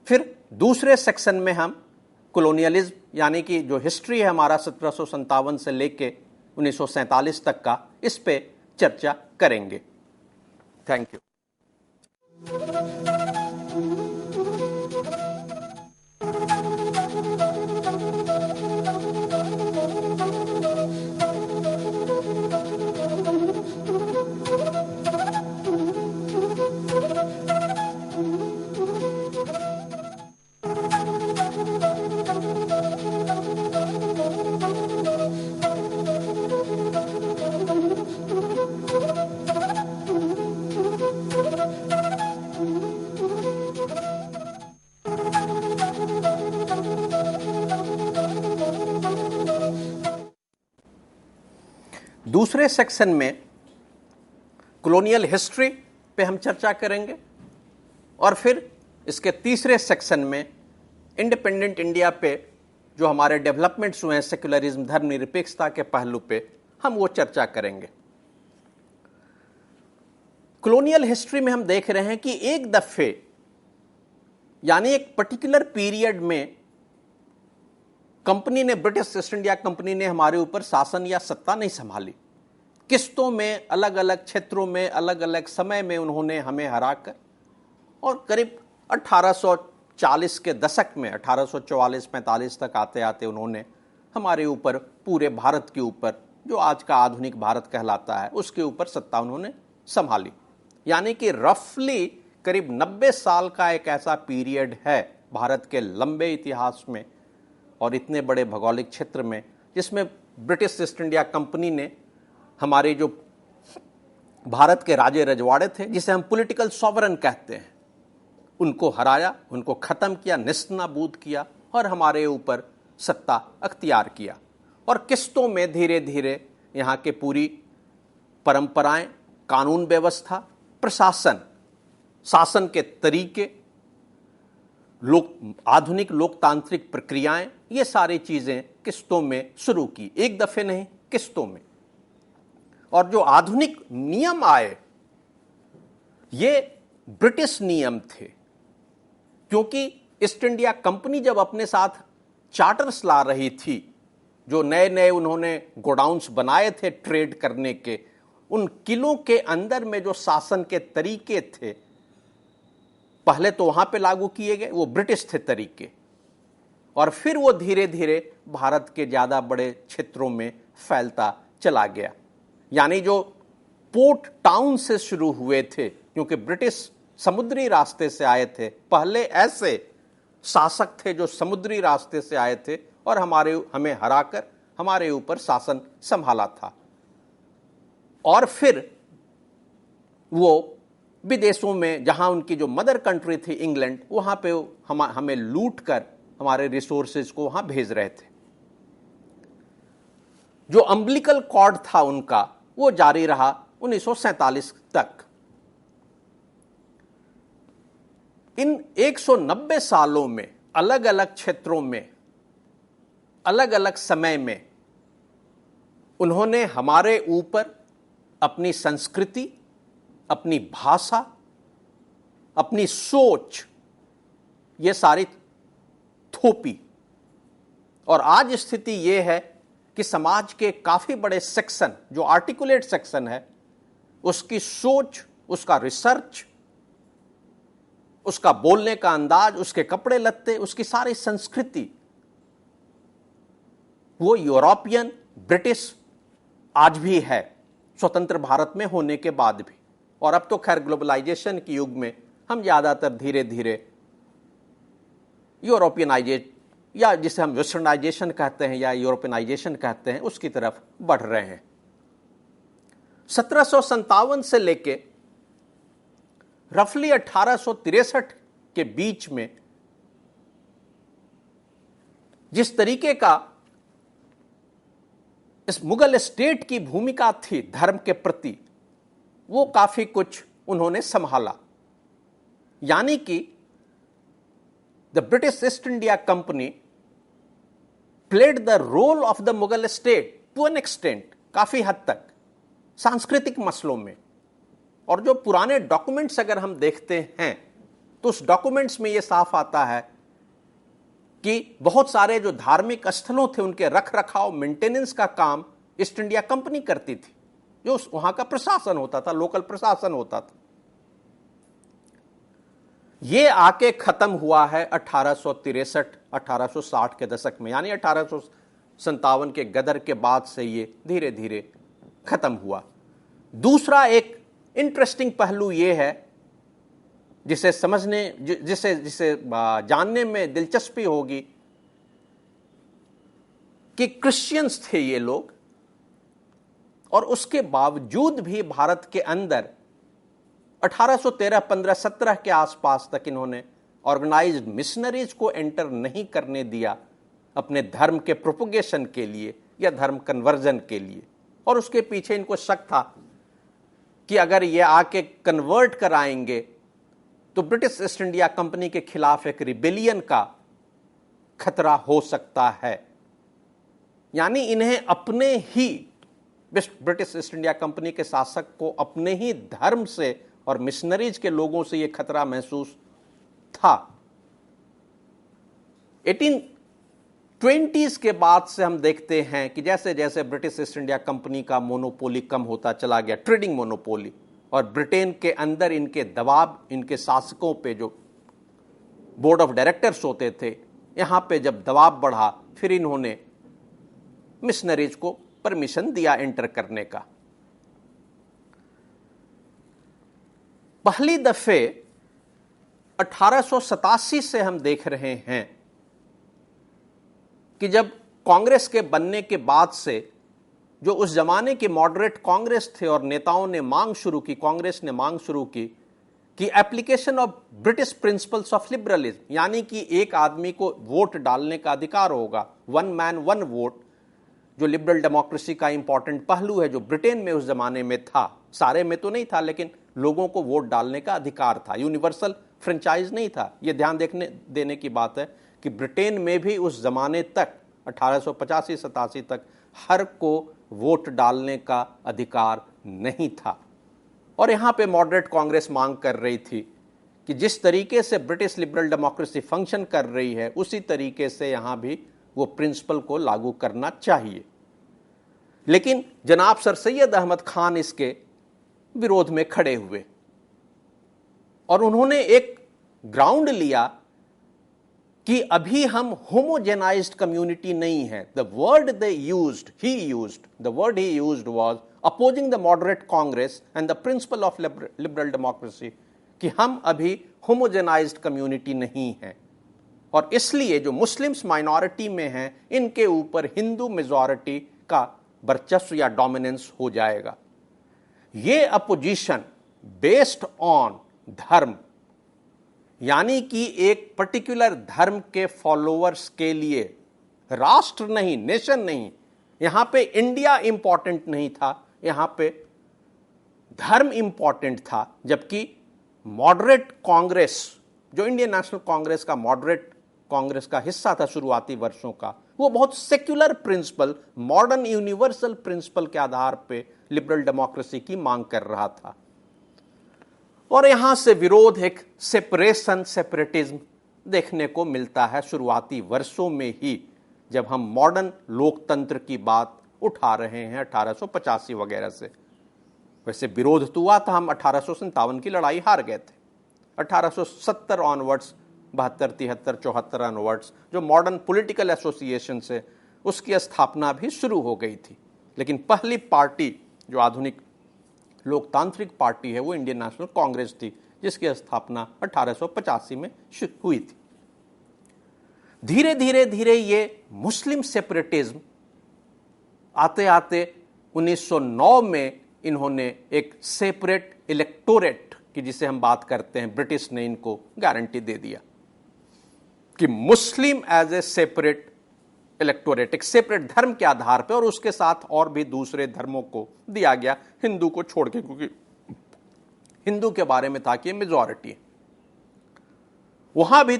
फिर दूसरे सेक्शन में हम कॉलोनियलिज्म यानी कि जो हिस्ट्री है हमारा 1757 से लेके 1947 तक का, इस पे चर्चा करेंगे। Thank you. दूसरे सेक्शन में कॉलोनियल हिस्ट्री पे हम चर्चा करेंगे और फिर इसके तीसरे सेक्शन में इंडिपेंडेंट इंडिया पे जो हमारे डेवलपमेंट्स हुए हैं सेक्युलरिज्म, धर्मनिरपेक्षता के पहलू पे हम वो चर्चा करेंगे। कॉलोनियल हिस्ट्री में हम देख रहे हैं कि एक दफे यानी एक पर्टिकुलर पीरियड में कंपनी ने, ब्रिटिश ईस्ट इंडिया कंपनी ने हमारे ऊपर शासन या सत्ता नहीं संभाली। किस्तों में, अलग अलग क्षेत्रों में, अलग अलग समय में उन्होंने हमें हराकर और करीब 1840 के दशक में 1844-45 तक आते आते उन्होंने हमारे ऊपर, पूरे भारत के ऊपर, जो आज का आधुनिक भारत कहलाता है, उसके ऊपर सत्ता उन्होंने संभाली। यानी कि रफली करीब 90 साल का एक ऐसा पीरियड है भारत के लंबे इतिहास में और इतने बड़े भौगोलिक क्षेत्र में जिसमें ब्रिटिश ईस्ट इंडिया कंपनी ने हमारे जो भारत के राजे रजवाड़े थे, जिसे हम पॉलिटिकल सॉवरन कहते हैं, उनको हराया, उनको खत्म किया, नेस्तनाबूद किया और हमारे ऊपर सत्ता अख्तियार किया। और किस्तों में धीरे धीरे यहाँ के पूरी परंपराएं, कानून व्यवस्था, प्रशासन, शासन के तरीके, आधुनिक लोकतांत्रिक प्रक्रियाएं, ये सारी चीजें किस्तों में शुरू की, एक दफे नहीं, किस्तों में। और जो आधुनिक नियम आए ये ब्रिटिश नियम थे, क्योंकि ईस्ट इंडिया कंपनी जब अपने साथ चार्टर्स ला रही थी, जो नए नए उन्होंने गोडाउन्स बनाए थे ट्रेड करने के, उन किलों के अंदर में जो शासन के तरीके थे पहले तो वहां पे लागू किए गए, वो ब्रिटिश थे तरीके, और फिर वो धीरे धीरे भारत के ज्यादा बड़े क्षेत्रों में फैलता चला गया। यानी जो पोर्ट टाउन से शुरू हुए थे, क्योंकि ब्रिटिश समुद्री रास्ते से आए थे, पहले ऐसे शासक थे जो समुद्री रास्ते से आए थे और हमें हराकर हमारे ऊपर शासन संभाला था। और फिर वो विदेशों में, जहां उनकी जो मदर कंट्री थी इंग्लैंड, वहां पे हमें लूट कर हमारे रिसोर्सेज को वहां भेज रहे थे। जो अम्बिलिकल कॉर्ड था उनका, वो जारी रहा 1947 तक। इन 190 सालों में अलग अलग क्षेत्रों में अलग अलग समय में उन्होंने हमारे ऊपर अपनी संस्कृति, अपनी भाषा, अपनी सोच, ये सारी थोपी। और आज स्थिति ये है कि समाज के काफी बड़े सेक्शन, जो आर्टिकुलेट सेक्शन है, उसकी सोच, उसका रिसर्च, उसका बोलने का अंदाज, उसके कपड़े लत्ते, उसकी सारी संस्कृति, वो यूरोपियन, ब्रिटिश आज भी है, स्वतंत्र भारत में होने के बाद भी। और अब तो खैर ग्लोबलाइजेशन के युग में हम ज्यादातर धीरे धीरे यूरोपियनाइजेशन, या जिसे हम वेस्टर्नाइजेशन कहते हैं या यूरोपियनाइजेशन कहते हैं, उसकी तरफ बढ़ रहे हैं। 1757 से लेके रफली 1863 के बीच में जिस तरीके का इस मुगल स्टेट की भूमिका थी धर्म के प्रति, वो काफी कुछ उन्होंने संभाला। यानी कि the British East India Company played the role of the Mughal state to an extent, काफी हद तक सांस्कृतिक मसलों में। और जो पुराने डॉक्यूमेंट्स अगर हम देखते हैं तो उस डॉक्यूमेंट्स में यह साफ आता है कि बहुत सारे जो धार्मिक स्थलों थे उनके रख रखाव, मेंटेनेंस का काम ईस्ट इंडिया कंपनी करती थी, जो वहां का प्रशासन होता था, लोकल प्रशासन होता था। ये आके खत्म हुआ है 1863 1860 के दशक में, यानी 1857 के गदर के बाद से ये धीरे धीरे खत्म हुआ। दूसरा एक इंटरेस्टिंग पहलू ये है जिसे समझने, जिसे जानने में दिलचस्पी होगी, कि क्रिश्चियंस थे ये लोग, और उसके बावजूद भी भारत के अंदर 1813, 15, 17 के आसपास तक इन्होंने ऑर्गेनाइज्ड मिशनरीज को एंटर नहीं करने दिया अपने धर्म के प्रोपोगेशन के लिए या धर्म कन्वर्जन के लिए। और उसके पीछे इनको शक था कि अगर ये आके कन्वर्ट कराएंगे तो ब्रिटिश ईस्ट इंडिया कंपनी के खिलाफ एक रिबेलियन का खतरा हो सकता है। यानी इन्हें अपने ही, ब्रिटिश ईस्ट इंडिया कंपनी के शासक को अपने ही धर्म से और मिशनरीज के लोगों से यह खतरा महसूस था। 1820s के बाद से हम देखते हैं कि जैसे जैसे ब्रिटिश ईस्ट इंडिया कंपनी का मोनोपोली कम होता चला गया, ट्रेडिंग मोनोपोली, और ब्रिटेन के अंदर इनके दबाव, इनके शासकों पे जो बोर्ड ऑफ डायरेक्टर्स होते थे, यहां पे जब दबाव बढ़ा, फिर इन्होंने मिशनरीज को परमिशन दिया एंटर करने का। पहली दफे 1887 से हम देख रहे हैं कि जब कांग्रेस के बनने के बाद से जो उस जमाने की मॉडरेट कांग्रेस थे और नेताओं ने मांग शुरू की, कांग्रेस ने मांग शुरू की कि application of British principles of liberalism, यानी कि एक आदमी को वोट डालने का अधिकार होगा, वन मैन वन वोट, जो लिबरल डेमोक्रेसी का इंपॉर्टेंट पहलू है, जो ब्रिटेन में उस जमाने में था, सारे में तो नहीं था, लेकिन लोगों को वोट डालने का अधिकार था, यूनिवर्सल फ्रेंचाइज नहीं था। यह ध्यान देने की बात है कि ब्रिटेन में भी उस जमाने तक 1885-87 तक हर को वोट डालने का अधिकार नहीं था। और यहां पे मॉडरेट कांग्रेस मांग कर रही थी कि जिस तरीके से ब्रिटिश लिबरल डेमोक्रेसी फंक्शन कर रही है, उसी तरीके से यहां भी वो प्रिंसिपल को लागू करना चाहिए। लेकिन जनाब सर सैयद अहमद खान इसके विरोध में खड़े हुए और उन्होंने एक ग्राउंड लिया कि अभी हम होमोजेनाइज्ड कम्युनिटी नहीं है। The word he used was opposing the moderate Congress and the principle of liberal democracy, कि हम अभी होमोजेनाइज्ड कम्युनिटी नहीं है, और इसलिए जो मुस्लिम्स माइनॉरिटी में हैं, इनके ऊपर हिंदू मेजॉरिटी का वर्चस्व या डोमिनेंस हो जाएगा। ये अपोजिशन बेस्ड ऑन धर्म, यानी कि एक पर्टिकुलर धर्म के फॉलोअर्स के लिए, राष्ट्र नहीं, नेशन नहीं, यहां पे इंडिया इंपॉर्टेंट नहीं था, यहां पे धर्म इंपॉर्टेंट था। जबकि मॉडरेट कांग्रेस जो इंडियन नेशनल कांग्रेस का मॉडरेट कांग्रेस का हिस्सा था शुरुआती वर्षों का, वो बहुत secular principle, modern universal principle के आधार पे लिबरल डेमोक्रेसी की मांग कर रहा था। और यहां से विरोध, एक सेपरेटिज्म देखने को मिलता है शुरुआती वर्षों में ही, जब हम मॉडर्न लोकतंत्र की बात उठा रहे हैं 1885 वगैरह से। वैसे विरोध तो हुआ था, हम 1857 की लड़ाई हार गए थे। 1870 ऑनवर्ड्स, 72, 73, 74 ऑनवर्ड्स जो मॉडर्न पॉलिटिकल एसोसिएशन से उसकी स्थापना भी शुरू हो गई थी। लेकिन पहली पार्टी जो आधुनिक लोकतांत्रिक पार्टी है वो इंडियन नेशनल कांग्रेस थी, जिसकी स्थापना 1885 में हुई थी। धीरे धीरे धीरे ये मुस्लिम सेपरेटिज्म आते आते 1909 में इन्होंने एक सेपरेट इलेक्टोरेट की, जिसे हम बात करते हैं, ब्रिटिश ने इनको गारंटी दे दिया कि Muslim as a separate electorate, एक सेपरेट धर्म के आधार पर, और उसके साथ और भी दूसरे धर्मों को दिया गया, हिंदू को छोड़ के, क्योंकि हिंदू के बारे में था कि ये मेजॉरिटी है। वहां भी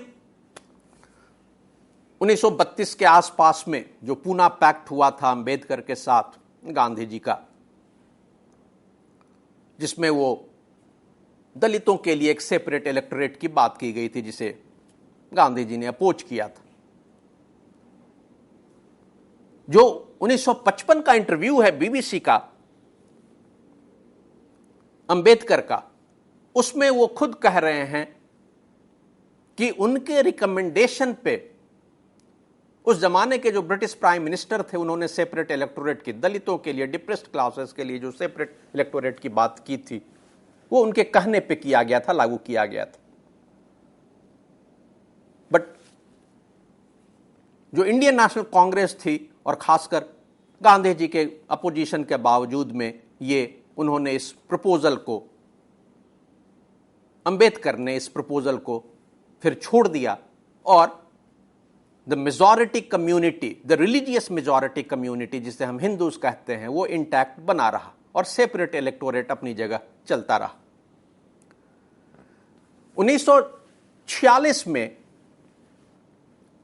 1932 के आसपास में जो पूना पैक्ट हुआ था अंबेडकर के साथ गांधी जी का, जिसमें वो दलितों के लिए एक सेपरेट इलेक्टोरेट की बात की गई थी, जिसे गांधी जी ने अपोज किया था। जो 1955 का इंटरव्यू है बीबीसी का अंबेडकर का, उसमें वो खुद कह रहे हैं कि उनके रिकमेंडेशन पे उस जमाने के जो ब्रिटिश प्राइम मिनिस्टर थे, उन्होंने सेपरेट इलेक्टोरेट की, दलितों के लिए, डिप्रेस्ड क्लासेस के लिए जो सेपरेट इलेक्टोरेट की बात की थी, वो उनके कहने पे किया गया था, लागू किया गया था। बट जो इंडियन नेशनल कांग्रेस थी, और खासकर गांधी जी के अपोजिशन के बावजूद में, ये उन्होंने इस प्रपोजल को, अंबेडकर ने इस प्रपोजल को फिर छोड़ दिया, और the majority community, the religious majority community जिसे हम हिंदूज कहते हैं, वो इंटैक्ट बना रहा, और सेपरेट इलेक्टोरेट अपनी जगह चलता रहा। 1946 में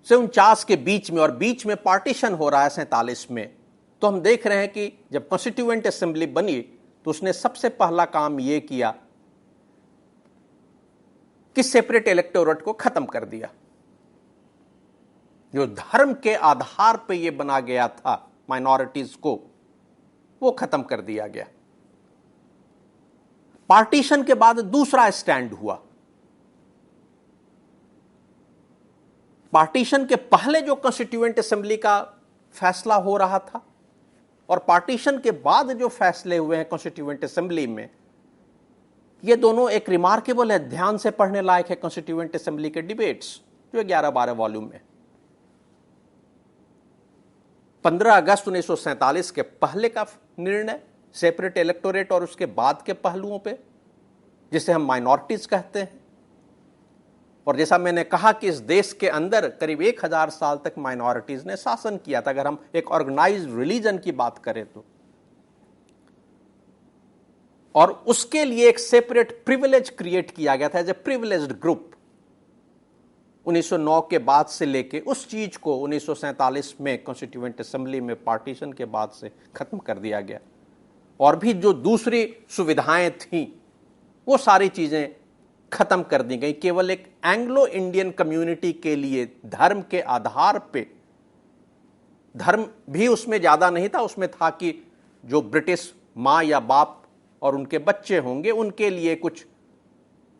से 49 के बीच में, और बीच में पार्टीशन हो रहा है 47 में, तो हम देख रहे हैं कि जब कॉन्स्टिट्यूएंट असेंबली बनी तो उसने सबसे पहला काम यह किया कि सेपरेट इलेक्टोरेट को खत्म कर दिया। जो धर्म के आधार पर यह बना गया था माइनॉरिटीज को, वो खत्म कर दिया गया। पार्टीशन के बाद दूसरा स्टैंड हुआ। पार्टीशन के पहले जो कॉन्स्टिट्यूएंट असेंबली का फैसला हो रहा था, और पार्टीशन के बाद जो फैसले हुए हैं कॉन्स्टिट्यूएंट असेंबली में, ये दोनों एक रिमार्केबल है, ध्यान से पढ़ने लायक है। कॉन्स्टिट्यूएंट असेंबली के डिबेट्स जो 11-12 वॉल्यूम में, 15 अगस्त 1947 के पहले का निर्णय सेपरेट इलेक्टोरेट, और उसके बाद के पहलुओं पे, जिसे हम माइनॉरिटीज कहते हैं। और जैसा मैंने कहा कि इस देश के अंदर करीब 1000 साल तक माइनॉरिटीज ने शासन किया था, अगर हम एक ऑर्गेनाइज्ड रिलीजन की बात करें तो। और उसके लिए एक सेपरेट प्रिविलेज क्रिएट किया गया था एज ए प्रिविलेज्ड ग्रुप। 1909 के बाद से लेके उस चीज को 1947 में कॉन्स्टिट्यूएंट असेंबली में पार्टीशन के बाद से खत्म कर दिया गया। और भी जो दूसरी सुविधाएं थीं, वो सारी चीजें खत्म कर दी गई। केवल एक एंग्लो इंडियन कम्युनिटी के लिए धर्म के आधार पे, धर्म भी उसमें ज्यादा नहीं था, उसमें था कि जो ब्रिटिश मां या बाप और उनके बच्चे होंगे, उनके लिए कुछ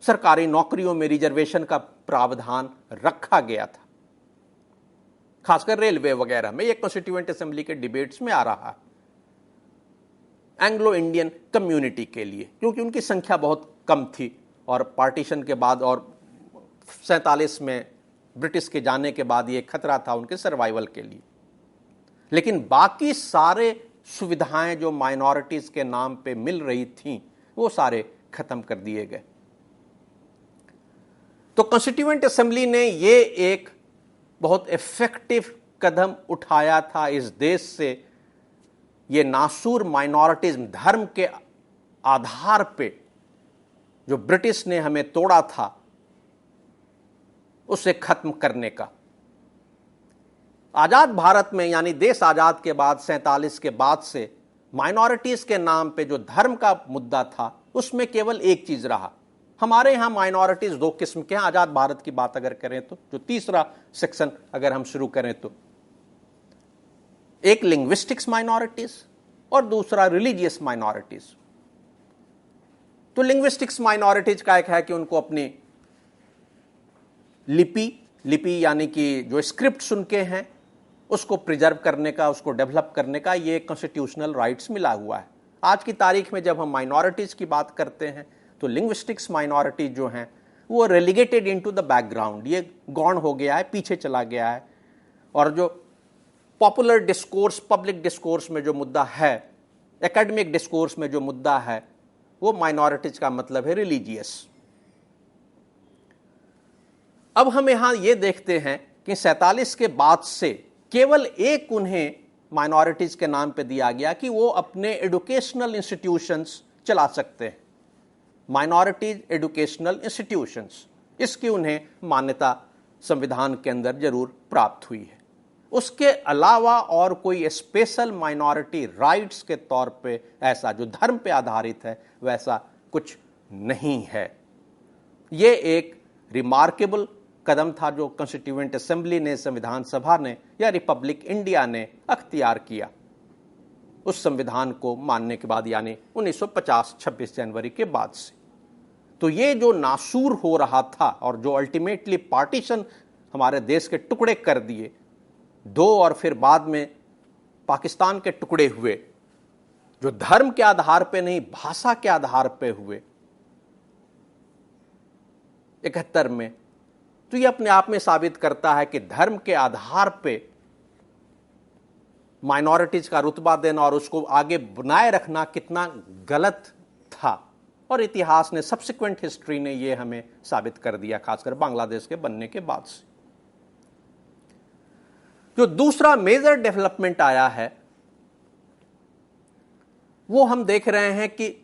सरकारी नौकरियों में रिजर्वेशन का प्रावधान रखा गया था, खासकर रेलवे वगैरह में। यह कॉन्स्टिट्यूएंट असेंबली के डिबेट्स में आ रहा है एंग्लो इंडियन कम्युनिटी के लिए, क्योंकि उनकी संख्या बहुत कम थी, और पार्टीशन के बाद और 47 में ब्रिटिश के जाने के बाद ये खतरा था उनके सर्वाइवल के लिए। लेकिन बाकी सारे सुविधाएं जो माइनॉरिटीज के नाम पे मिल रही थीं, वो सारे खत्म कर दिए गए। तो कॉन्स्टिट्यूएंट असेंबली ने ये एक बहुत इफेक्टिव कदम उठाया था इस देश से, ये नासूर माइनॉरिटीज, धर्म के आधार पे जो ब्रिटिश ने हमें तोड़ा था, उसे खत्म करने का। आजाद भारत में यानी देश आजाद के बाद 47 के बाद से माइनॉरिटीज के नाम पे जो धर्म का मुद्दा था उसमें केवल एक चीज रहा। हमारे यहां माइनॉरिटीज दो किस्म के हैं आजाद भारत की बात अगर करें तो, जो तीसरा सेक्शन अगर हम शुरू करें तो, एक लिंग्विस्टिक्स माइनॉरिटीज और दूसरा रिलीजियस माइनॉरिटीज। तो लिंग्विस्टिक्स माइनॉरिटीज का एक है कि उनको अपनी लिपि यानी कि जो स्क्रिप्ट उनके हैं उसको प्रिजर्व करने का, उसको डेवलप करने का ये कॉन्स्टिट्यूशनल राइट्स मिला हुआ है। आज की तारीख में जब हम माइनॉरिटीज की बात करते हैं तो लिंग्विस्टिक्स माइनॉरिटी जो हैं वो रेलिगेटेड इनटू द बैकग्राउंड, ये गौण हो गया है, पीछे चला गया है। और जो पॉपुलर डिस्कोर्स, पब्लिक डिस्कोर्स में जो मुद्दा है, एकेडमिक डिस्कोर्स में जो मुद्दा है, वो माइनॉरिटीज का मतलब है रिलीजियस। अब हम यहां ये देखते हैं कि 47 के बाद से केवल एक उन्हें माइनॉरिटीज के नाम पे दिया गया कि वो अपने एजुकेशनल इंस्टीट्यूशंस चला सकते हैं, माइनॉरिटीज एजुकेशनल इंस्टीट्यूशंस, इसकी उन्हें मान्यता संविधान के अंदर जरूर प्राप्त हुई है। उसके अलावा और कोई स्पेशल माइनॉरिटी राइट्स के तौर पे ऐसा जो धर्म पे आधारित है वैसा कुछ नहीं है। ये एक रिमार्केबल कदम था जो कॉन्स्टिट्यूएंट असेंबली ने, संविधान सभा ने या रिपब्लिक इंडिया ने अख्तियार किया उस संविधान को मानने के बाद, यानी 1950 26 जनवरी के बाद से। तो ये जो नासूर हो रहा था और जो अल्टीमेटली पार्टीशन हमारे देश के टुकड़े कर दिए दो, और फिर बाद में पाकिस्तान के टुकड़े हुए जो धर्म के आधार पे नहीं भाषा के आधार पे हुए 71 में, तो ये अपने आप में साबित करता है कि धर्म के आधार पे माइनॉरिटीज का रुतबा देना और उसको आगे बनाए रखना कितना गलत था। और इतिहास ने, सब्सिक्वेंट हिस्ट्री ने ये हमें साबित कर दिया, खासकर बांग्लादेश के बनने के बाद से। जो दूसरा मेजर डेवलपमेंट आया है वो हम देख रहे हैं कि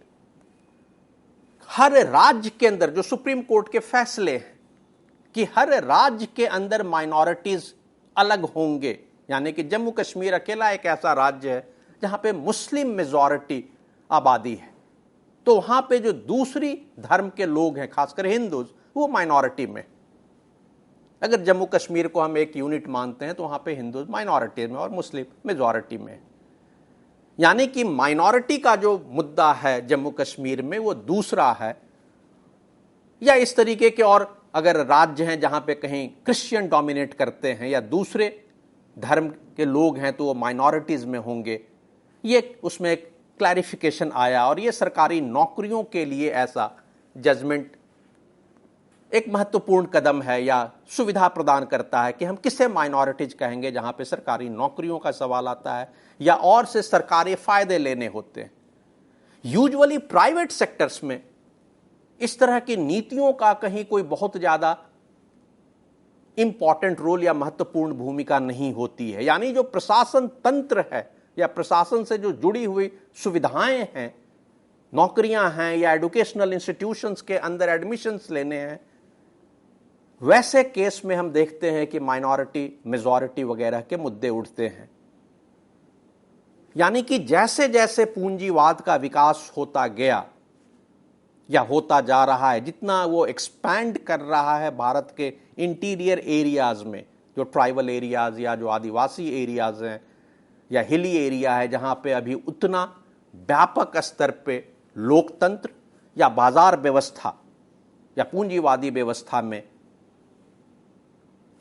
हर राज्य के अंदर जो सुप्रीम कोर्ट के फैसले हैं कि हर राज्य के अंदर माइनॉरिटीज अलग होंगे, यानी कि जम्मू कश्मीर अकेला एक ऐसा राज्य है जहां पे मुस्लिम मेजॉरिटी आबादी है, तो वहां पे जो दूसरी धर्म के लोग हैं खासकर हिंदूज वो माइनॉरिटी में। अगर जम्मू कश्मीर को हम एक यूनिट मानते हैं तो वहां पे हिंदू माइनॉरिटी में और मुस्लिम मेजॉरिटी में, यानी कि माइनॉरिटी का जो मुद्दा है जम्मू कश्मीर में वो दूसरा है। या इस तरीके के और अगर राज्य हैं जहां पे कहीं क्रिश्चियन डोमिनेट करते हैं या दूसरे धर्म के लोग हैं तो वो माइनॉरिटीज में होंगे, ये उसमें एक क्लैरिफिकेशन आया। और ये सरकारी नौकरियों के लिए ऐसा जजमेंट एक महत्वपूर्ण कदम है या सुविधा प्रदान करता है कि हम किसे माइनॉरिटीज कहेंगे जहां पे सरकारी नौकरियों का सवाल आता है या और से सरकारी फायदे लेने होते हैं। यूजुअली प्राइवेट सेक्टर्स में इस तरह की नीतियों का कहीं कोई बहुत ज्यादा इंपॉर्टेंट रोल या महत्वपूर्ण भूमिका नहीं होती है, यानी जो प्रशासन तंत्र है या प्रशासन से जो जुड़ी हुई सुविधाएं हैं, नौकरियां हैं या एजुकेशनल इंस्टीट्यूशंस के अंदर एडमिशंस लेने हैं, वैसे केस में हम देखते हैं कि माइनॉरिटी मेजॉरिटी वगैरह के मुद्दे उठते हैं। यानी कि जैसे जैसे पूंजीवाद का विकास होता गया या होता जा रहा है, जितना वो एक्सपैंड कर रहा है भारत के इंटीरियर एरियाज में, जो ट्राइबल एरियाज या जो आदिवासी एरियाज हैं या हिली एरिया है, जहां पे अभी उतना व्यापक स्तर पे लोकतंत्र या बाजार व्यवस्था या पूंजीवादी व्यवस्था में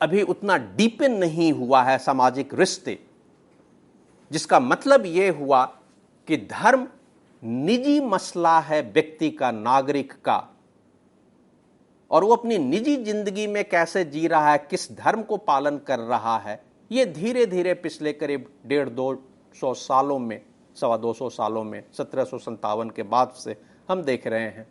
अभी उतना डीपन नहीं हुआ है सामाजिक रिश्ते, जिसका मतलब यह हुआ कि धर्म निजी मसला है व्यक्ति का, नागरिक का, और वो अपनी निजी जिंदगी में कैसे जी रहा है, किस धर्म को पालन कर रहा है, ये धीरे धीरे पिछले करीब 150-200 सालों में, 225 सालों में, 1757 के बाद से हम देख रहे हैं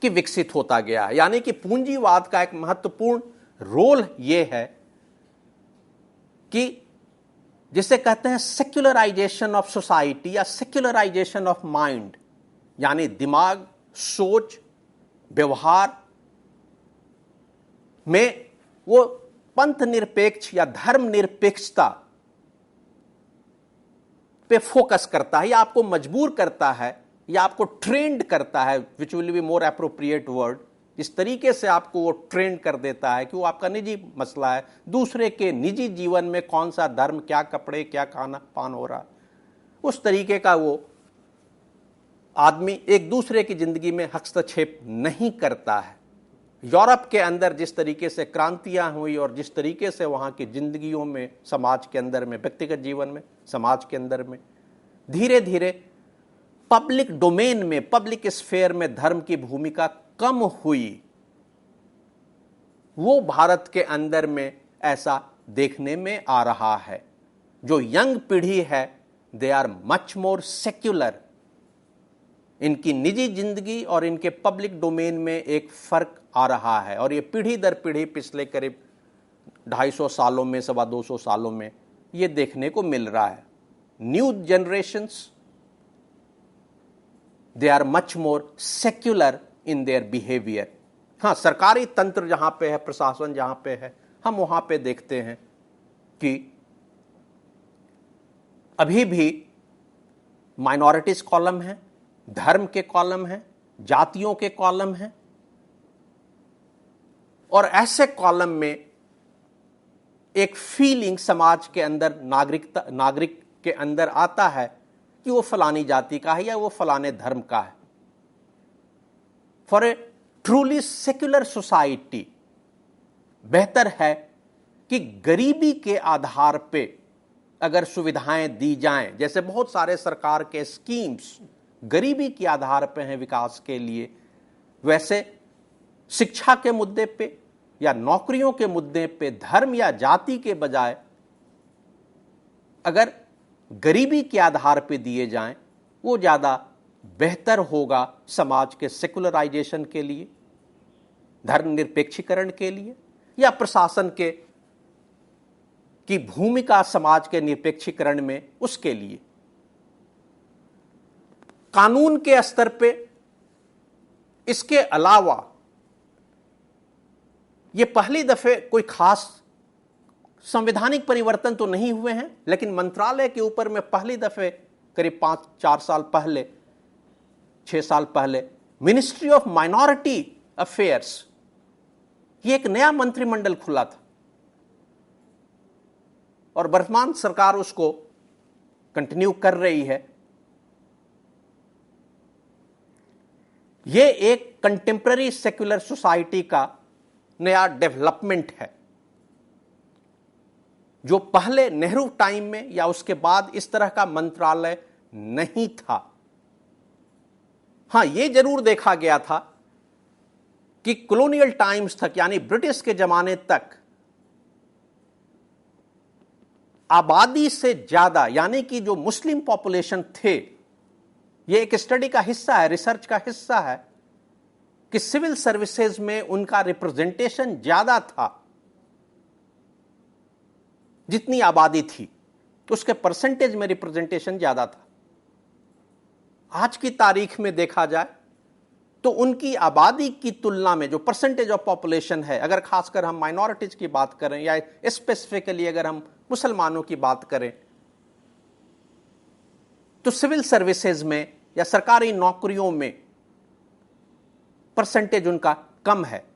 कि विकसित होता गया है। यानी कि पूंजीवाद का एक महत्वपूर्ण रोल ये है कि जिसे कहते हैं सेक्युलराइजेशन ऑफ सोसाइटी या सेक्युलराइजेशन ऑफ माइंड, यानी दिमाग, सोच, व्यवहार में वो पंथ निरपेक्ष या धर्म निरपेक्षता पे फोकस करता है, या आपको मजबूर करता है, या आपको ट्रेंड करता है, which will be more appropriate word, इस तरीके से आपको वो ट्रेंड कर देता है कि वो आपका निजी मसला है, दूसरे के निजी जीवन में कौन सा धर्म, क्या कपड़े, क्या खाना पान हो रहा है, उस तरीके का वो आदमी एक दूसरे की जिंदगी में हस्तक्षेप नहीं करता है। यूरोप के अंदर जिस तरीके से क्रांतियां हुई और जिस तरीके से वहां की जिंदगियों में, समाज के अंदर में, व्यक्तिगत जीवन में, समाज के अंदर में धीरे धीरे पब्लिक डोमेन में, पब्लिक स्फेयर में धर्म की भूमिका कम हुई, वो भारत के अंदर में ऐसा देखने में आ रहा है। जो यंग पीढ़ी है, they are much more secular. इनकी निजी जिंदगी और इनके पब्लिक डोमेन में एक फर्क आ रहा है, और ये पीढ़ी दर पीढ़ी पिछले करीब 250 सालों में, 250 सालों में ये देखने को मिल रहा है। New generations, they are much more secular in their behaviour. हाँ, सरकारी तंत्र जहां पे है, प्रशासन जहां पे है, हम वहां पे देखते हैं कि अभी भी माइनॉरिटीज कॉलम है, धर्म के कॉलम है, जातियों के कॉलम है, और ऐसे कॉलम में एक फीलिंग समाज के अंदर, नागरिक के अंदर आता है कि वो फलानी जाति का है या वो फलाने धर्म का है। For a truly secular society बेहतर है कि गरीबी के आधार पे अगर सुविधाएं दी जाएं, जैसे बहुत सारे सरकार के स्कीम्स गरीबी के आधार पे हैं विकास के लिए, वैसे शिक्षा के मुद्दे पे या नौकरियों के मुद्दे पे धर्म या जाति के बजाय अगर गरीबी के आधार पे दिए जाएं, वो ज्यादा बेहतर होगा समाज के सेकुलराइजेशन के लिए, धर्मनिरपेक्षीकरण के लिए, या प्रशासन की भूमिका समाज के निरपेक्षीकरण में उसके लिए। कानून के स्तर पे इसके अलावा ये पहली दफे कोई खास संवैधानिक परिवर्तन तो नहीं हुए हैं, लेकिन मंत्रालय के ऊपर में पहली दफे करीब 5-4 साल पहले, 6 साल पहले मिनिस्ट्री ऑफ माइनॉरिटी अफेयर्स, ये एक नया मंत्रिमंडल खुला था, और वर्तमान सरकार उसको कंटिन्यू कर रही है। ये एक कंटेम्पररी सेक्युलर सोसाइटी का नया डेवलपमेंट है, जो पहले नेहरू टाइम में या उसके बाद इस तरह का मंत्रालय नहीं था। हां, यह जरूर देखा गया था कि कॉलोनियल टाइम्स तक, यानी ब्रिटिश के जमाने तक, आबादी से ज्यादा, यानी कि जो मुस्लिम पॉपुलेशन थे, यह एक स्टडी का हिस्सा है, रिसर्च का हिस्सा है, कि सिविल सर्विसेज में उनका रिप्रेजेंटेशन ज्यादा था, जितनी आबादी थी उसके परसेंटेज में रिप्रेजेंटेशन ज्यादा था। आज की तारीख में देखा जाए तो उनकी आबादी की तुलना में जो परसेंटेज ऑफ पॉपुलेशन है, अगर खासकर हम माइनॉरिटीज की बात करें या स्पेसिफिकली अगर हम मुसलमानों की बात करें, तो सिविल सर्विसेज में या सरकारी नौकरियों में परसेंटेज उनका कम है।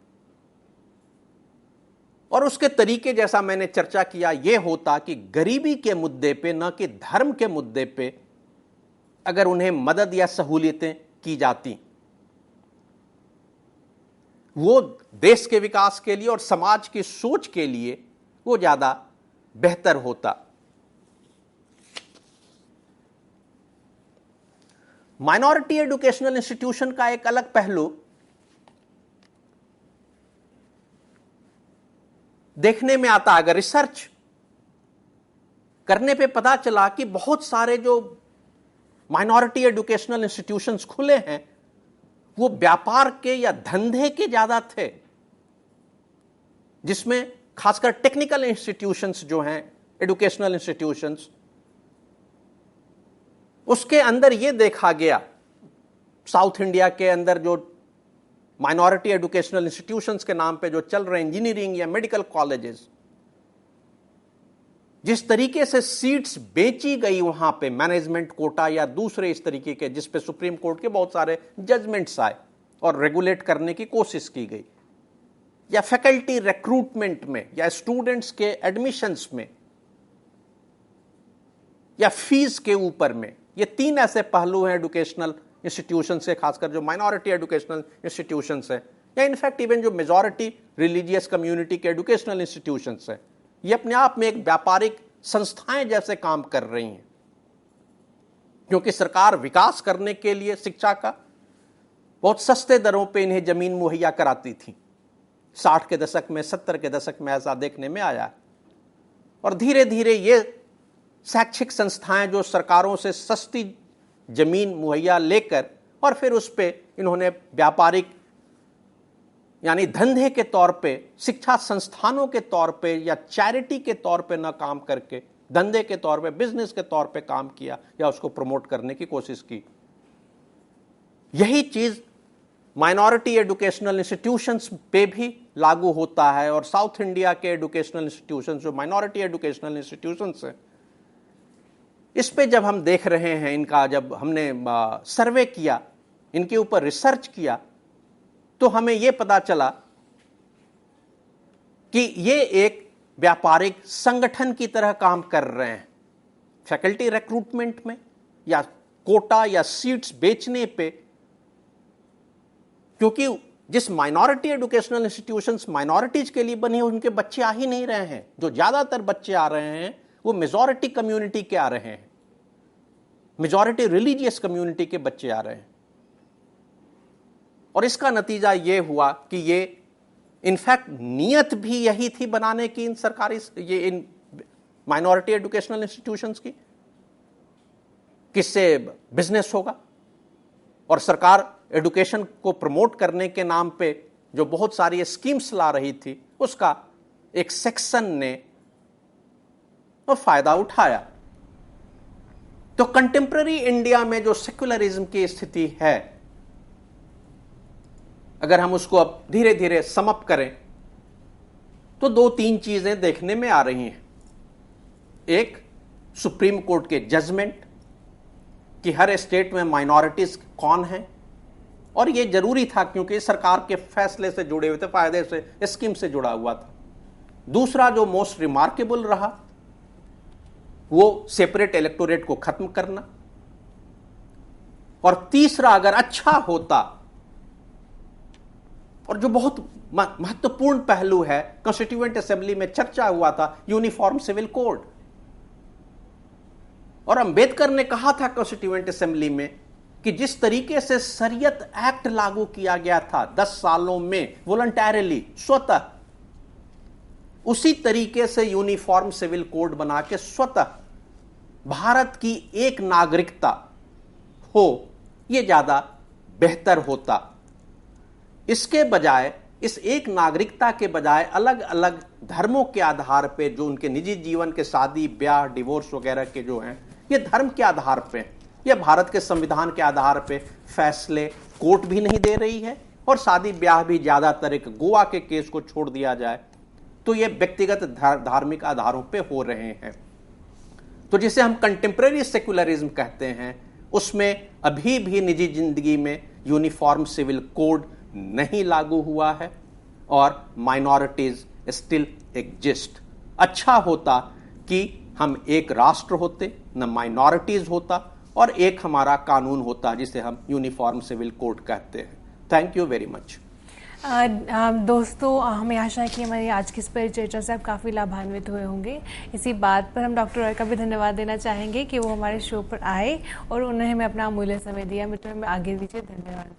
और उसके तरीके, जैसा मैंने चर्चा किया, यह होता कि गरीबी के मुद्दे पे, न कि धर्म के मुद्दे पे, अगर उन्हें मदद या सहूलियतें की जाती, वो देश के विकास के लिए और समाज की सोच के लिए वो ज्यादा बेहतर होता। माइनॉरिटी एजुकेशनल इंस्टीट्यूशन का एक अलग पहलू देखने में आता, अगर रिसर्च करने पे पता चला कि बहुत सारे जो माइनॉरिटी एजुकेशनल इंस्टीट्यूशंस खुले हैं वो व्यापार के या धंधे के ज्यादा थे, जिसमें खासकर टेक्निकल इंस्टीट्यूशंस जो हैं, एजुकेशनल इंस्टीट्यूशंस, उसके अंदर यह देखा गया, साउथ इंडिया के अंदर जो माइनॉरिटी एजुकेशनल इंस्टीट्यूशंस के नाम पे जो चल रहे इंजीनियरिंग या मेडिकल कॉलेजेस, जिस तरीके से सीट्स बेची गई वहां पे मैनेजमेंट कोटा या दूसरे इस तरीके के, जिस पे सुप्रीम कोर्ट के बहुत सारे जजमेंट्स आए और रेगुलेट करने की कोशिश की गई, या फैकल्टी रिक्रूटमेंट में या स्टूडेंट्स के एडमिशंस में या फीस के ऊपर में, ये तीन ऐसे पहलू हैं एजुकेशनल इंस्टीट्यूशन से, खासकर जो माइनॉरिटी एजुकेशनल इंस्टीट्यूशन है या इनफैक्ट इवन जो मेजॉरिटी रिलीजियस कम्युनिटी के एजुकेशनल इंस्टीट्यूशन है, ये अपने आप में एक व्यापारिक संस्थाएं जैसे काम कर रही हैं, क्योंकि सरकार विकास करने के लिए शिक्षा का बहुत सस्ते दरों पे इन्हें जमीन मुहैया कराती थी। 60 के दशक में, 70 के दशक में ऐसा देखने में आया, और धीरे धीरे ये शैक्षिक संस्थाएं जो सरकारों से सस्ती जमीन मुहैया लेकर और फिर उस पे इन्होंने व्यापारिक यानी धंधे के तौर पे, शिक्षा संस्थानों के तौर पे या चैरिटी के तौर पे न काम करके धंधे के तौर पे, बिजनेस के तौर पे काम किया या उसको प्रमोट करने की कोशिश की। यही चीज माइनॉरिटी एजुकेशनल इंस्टीट्यूशंस पे भी लागू होता है, और साउथ इंडिया के एजुकेशनल इंस्टीट्यूशंस जो माइनॉरिटी एजुकेशनल इंस्टीट्यूशंस हैं, इस पे जब हम देख रहे हैं, इनका जब हमने सर्वे किया, इनके ऊपर रिसर्च किया, तो हमें यह पता चला कि ये एक व्यापारिक संगठन की तरह काम कर रहे हैं। फैकल्टी रिक्रूटमेंट में या कोटा या सीट्स बेचने पे, क्योंकि जिस माइनॉरिटी एजुकेशनल इंस्टीट्यूशंस माइनॉरिटीज के लिए बने हैं, उनके बच्चे आ ही नहीं रहे हैं। जो ज्यादातर बच्चे आ रहे हैं वो मेजॉरिटी कम्युनिटी के आ रहे हैं, मेजॉरिटी रिलीजियस कम्युनिटी के बच्चे आ रहे हैं, और इसका नतीजा ये हुआ कि ये इनफैक्ट नियत भी यही थी बनाने की इन माइनॉरिटी एजुकेशनल इंस्टीट्यूशंस की, किससे बिजनेस होगा, और सरकार एजुकेशन को प्रमोट करने के नाम पे जो बहुत सारी स्कीम्स ला रही थी, उसका एक सेक्शन ने तो फायदा उठाया। तो कंटेम्पररी इंडिया में जो सेक्युलरिज्म की स्थिति है, अगर हम उसको अब धीरे धीरे समअप करें तो 2-3 चीजें देखने में आ रही हैं। एक, सुप्रीम कोर्ट के जजमेंट कि हर स्टेट में माइनॉरिटीज कौन है, और यह जरूरी था क्योंकि सरकार के फैसले से जुड़े हुए थे, फायदे से, स्कीम से जुड़ा हुआ था। दूसरा जो मोस्ट रिमार्केबल रहा वो सेपरेट इलेक्टोरेट को खत्म करना, और तीसरा अगर अच्छा होता, और जो बहुत महत्वपूर्ण पहलू है, कॉन्स्टिट्यूएंट असेंबली में चर्चा हुआ था, यूनिफॉर्म सिविल कोड। और अंबेडकर ने कहा था कॉन्स्टिट्यूएंट असेंबली में कि जिस तरीके से शरीयत एक्ट लागू किया गया था 10 सालों में वॉलंटैरिली, स्वतः, उसी तरीके से यूनिफॉर्म सिविल कोड बना के स्वतः भारत की एक नागरिकता हो, यह ज्यादा बेहतर होता। इसके बजाय, इस एक नागरिकता के बजाय अलग अलग धर्मों के आधार पे, जो उनके निजी जीवन के शादी ब्याह डिवोर्स वगैरह के जो हैं, ये धर्म के आधार पे, ये भारत के संविधान के आधार पे फैसले कोर्ट भी नहीं दे रही है, और शादी ब्याह भी ज्यादातर एक गोवा के केस को छोड़ दिया जाए तो ये व्यक्तिगत धार्मिक आधारों पे हो रहे हैं। तो जिसे हम कंटेम्पररी सेक्युलरिज्म कहते हैं, उसमें अभी भी निजी जिंदगी में यूनिफॉर्म सिविल कोड नहीं लागू हुआ है, और माइनॉरिटीज स्टिल एग्जिस्ट। अच्छा होता कि हम एक राष्ट्र होते, न माइनॉरिटीज होता, और एक हमारा कानून होता जिसे हम यूनिफॉर्म सिविल कोड कहते हैं। Thank you very much. दोस्तों, हमें आशा है कि हमारी आज की इस परिचर्चा से आप काफ़ी लाभान्वित हुए होंगे। इसी बात पर हम डॉक्टर रॉय का भी धन्यवाद देना चाहेंगे कि वो हमारे शो पर आए और उन्होंने हमें अपना अमूल्य समय दिया। मित्रों, हमें आगे दीजिए। धन्यवाद।